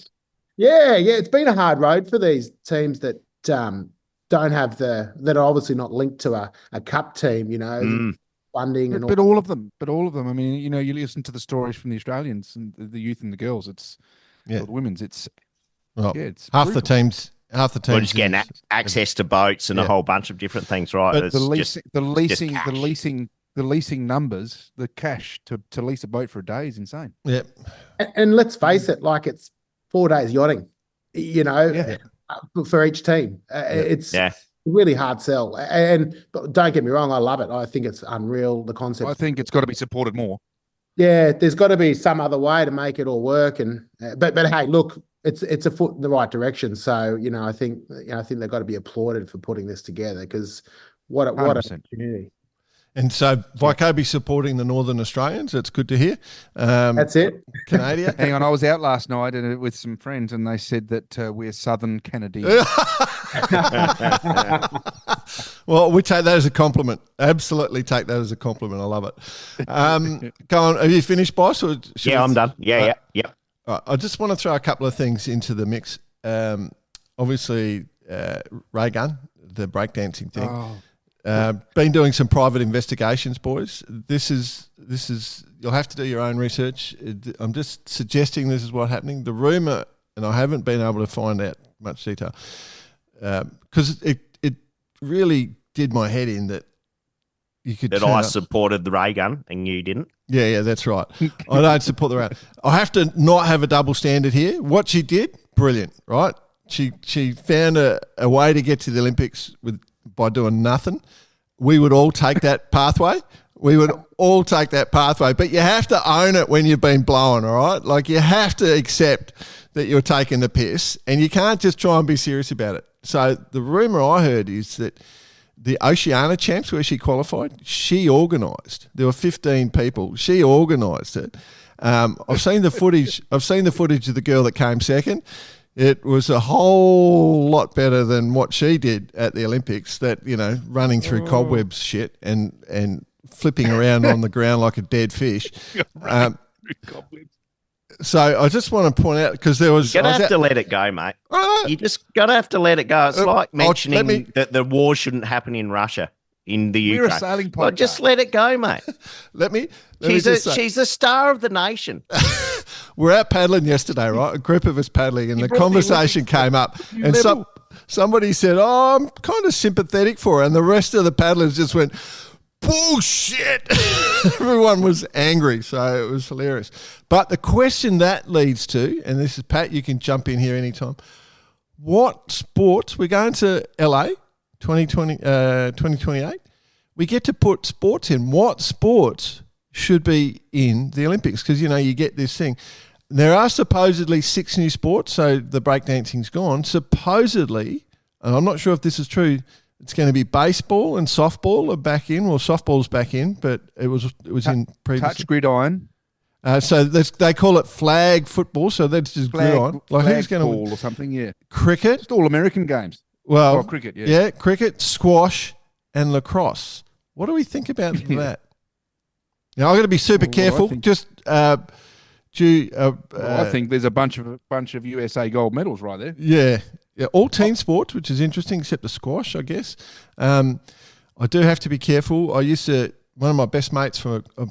Yeah, it's been a hard road for these teams that don't have that are obviously not linked to a cup team, funding and all. But all of them. I mean, you listen to the stories from the Australians and the youth and the girls. It's the women's. It's half brutal. the teams. We're just getting access to boats and a whole bunch of different things, right? But the leasing numbers, the cash to lease a boat for a day is insane. Yeah. And let's face it, like it's 4 days yachting, for each team. It's a really hard sell. But don't get me wrong, I love it. I think it's unreal, the concept. I think it's got to be supported more. Yeah, there's got to be some other way to make it all work. But hey, look, it's a foot in the right direction. So I think they've got to be applauded for putting this together, because what an opportunity. And so Vaikobi supporting the Northern Australians. That's good to hear. That's it. Canada. Hang on, I was out last night with some friends, and they said that we're Southern Canadians. Well, we take that as a compliment. Absolutely take that as a compliment. I love it. Go on. Have you finished, boss? Or I'm done. Yeah. Right, I just want to throw a couple of things into the mix. Obviously, Ray Gunn, the breakdancing thing. Been doing some private investigations, boys. This is you'll have to do your own research. I'm just suggesting this is what's happening. The rumor, and I haven't been able to find out much detail, because it really did my head in that you could. That I supported the ray gun and you didn't. Yeah, that's right. I don't support the ray. I have to not have a double standard here. What she did, brilliant, right? She found a way to get to the Olympics by doing nothing. We would all take that pathway. But you have to own it when you've been blown, all right? Like, you have to accept that you're taking the piss, and you can't just try and be serious about it. So the rumour I heard is that the Oceania Champs, where she qualified, she organised. There were 15 people. She organised it. I've seen the footage. Of the girl that came second. It was a whole lot better than what she did at the Olympics, that, running through cobwebs shit and flipping around on the ground like a dead fish. So I just want to point out, because there was... You're going to have to let it go, mate. You just got to have to let it go. It's like mentioning that the war shouldn't happen in Russia, in the Ukraine. We're a sailing podcast. Well, just let it go, mate. She's a star of the nation. We're out paddling yesterday, right? A group of us paddling, and the conversation came up, and somebody said, I'm kind of sympathetic for her, and the rest of the paddlers just went, bullshit. Everyone was angry, so it was hilarious. But the question that leads to, and this is Pat, you can jump in here anytime. What sports, we're going to LA 2028, we get to put sports in. What sports should be in the Olympics? Because, you get this thing. There are supposedly 6 new sports, so the breakdancing's gone. Supposedly, and I'm not sure if this is true, it's going to be baseball and softball are back in. Well, softball's back in, but it was in previously. Touch gridiron. So they call it flag football. So that's just gridiron. Like, who's going to ball or something? Yeah. Cricket. Just all American games. Well, cricket. Yeah. Yeah, cricket, squash, and lacrosse. What do we think about that? Now, I've got to be super careful. I think there's a bunch of USA gold medals right there. Yeah, all team sports, which is interesting, except the squash, I guess. I do have to be careful. One of my best mates for a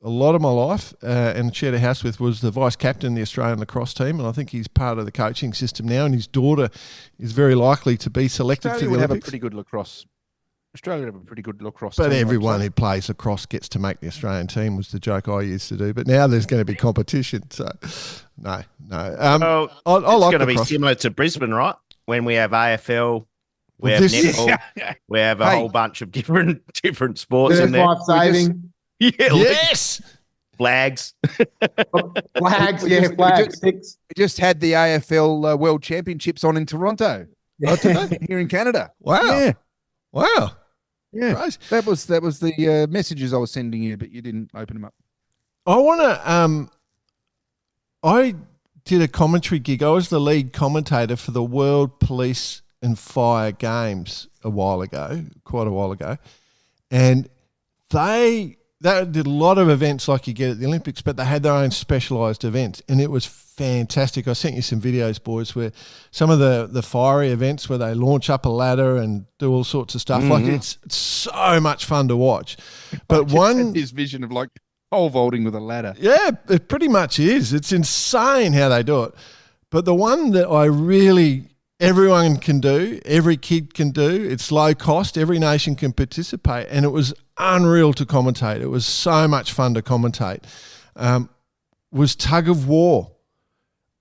lot of my life, and shared a house with, was the vice captain of the Australian lacrosse team, and I think he's part of the coaching system now. And his daughter is very likely to be selected for the Olympics. Australia would have a pretty good lacrosse. But team, everyone who plays lacrosse gets to make the Australian team, was the joke I used to do. But now there's going to be competition, so no. It's going to be similar to Brisbane, right? When we have AFL, we have netball, we have a whole bunch of different sports in there. Life saving. Yes. Flags. Flags. We just had the AFL World Championships on in Toronto. Here in Canada. Wow. Yeah. Wow. Yeah. Christ. That was the messages I was sending you, but you didn't open them up. I want to I did a commentary gig. I was the lead commentator for the World Police and Fire Games quite a while ago. And they they did a lot of events like you get at the Olympics, but they had their own specialised events, and it was fantastic. I sent you some videos, boys, where some of the fiery events where they launch up a ladder and do all sorts of stuff. Like it's so much fun to watch. But his vision of like pole vaulting with a ladder. Yeah, it pretty much is. It's insane how they do it. But the one that everyone can do, every kid can do, it's low cost, every nation can participate, and it was unreal to commentate. It was so much fun to commentate. Was tug of war.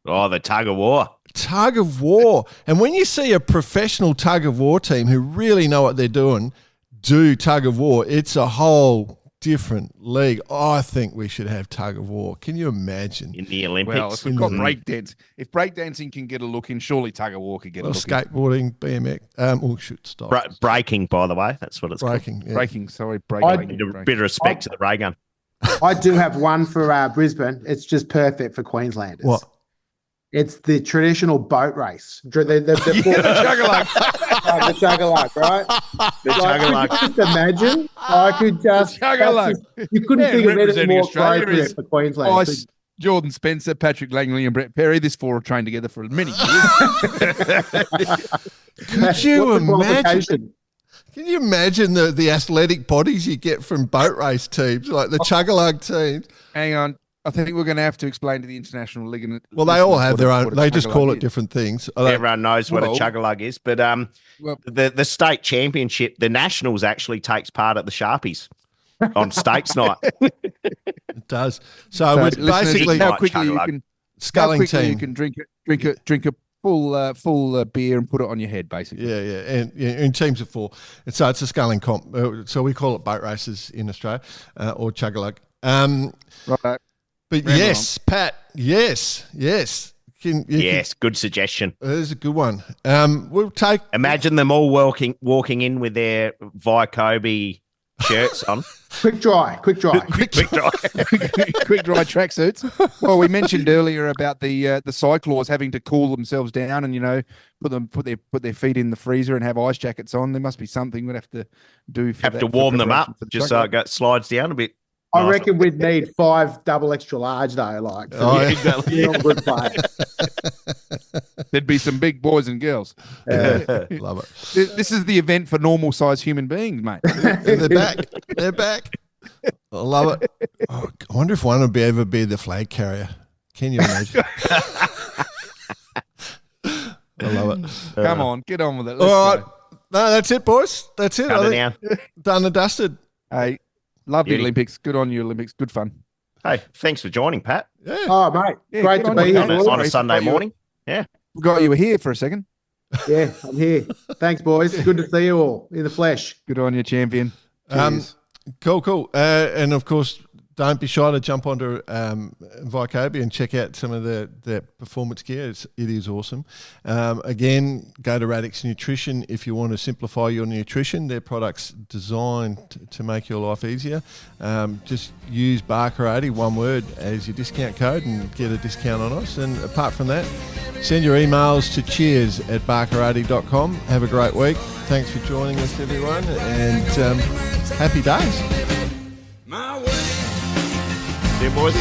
Oh, the tug of war. Tug of war. And when you see a professional tug of war team who really know what they're doing do tug of war, it's a whole different league. I think we should have tug of war. Can you imagine? In the Olympics. Well, if we've got breakdance, if breakdancing can get a look in, surely tug of war could get a look skateboarding, BMX. Stop. Breaking, by the way. That's what it's breaking. called. Yeah. Breaking, sorry. Breaking. A bit of respect to the ray gun. I do have one for Brisbane. It's just perfect for Queenslanders. What? It's the traditional boat race. The Chug-a-lug. the chug-a-lug, right? The chug-a-lug. Just imagine. I could just. You couldn't think of anything more appropriate for Queensland. Ice, Jordan Spencer, Patrick Langley, and Brett Perry. This four have trained together for many years. Could you imagine? Can you imagine the athletic bodies you get from boat race teams, like the chug-a-lug teams? Hang on. I think we're going to have to explain to the International League. Well, they all have their own. They just call it different things. Everyone knows what a chug-a-lug is. But the state championship, the Nationals actually takes part at the Sharpies on States night. It does. So it's basically how quickly you can sculling team. You can drink a full beer and put it on your head, basically. Yeah, and in teams of four. And so it's a sculling comp. So we call it boat races in Australia or chug-a-lug. Right. But yes, Pat, yes. Good suggestion. There's a good one. We'll take. Imagine them all walking in with their Vaikobi shirts on. Quick dry tracksuits. Well, we mentioned earlier about the cyclors having to cool themselves down and put their feet in the freezer and have ice jackets on. There must be something we'd have to do. Have to warm them up just so it slides down a bit. I reckon we'd need 5 double extra large though. Like, exactly. Good play. There'd be some big boys and girls. Love it. This is the event for normal sized human beings, mate. They're back. I love it. Oh, I wonder if one would ever be the flag carrier. Can you imagine? I love it. Come on, get on with it. All right. No, that's it, boys. That's it. Done and dusted. Hey. Love the Olympics. Good on you, Olympics. Good fun. Hey, thanks for joining, Pat. Yeah. Oh, mate. Great to be here. On a Sunday morning. Yeah. Forgot you were here for a second. Yeah, I'm here. Thanks, boys. Good to see you all in the flesh. Good on you, champion. Cheers. Cool. And, of course, don't be shy to jump onto Vaikobi and check out some of the performance gear. It is awesome. Again, go to Radix Nutrition if you want to simplify your nutrition. Their products designed to make your life easier. Just use Barker80, one word, as your discount code and get a discount on us. And apart from that, send your emails to cheers@barker80.com. Have a great week. Thanks for joining us, everyone, and happy days. My way. See you, boys.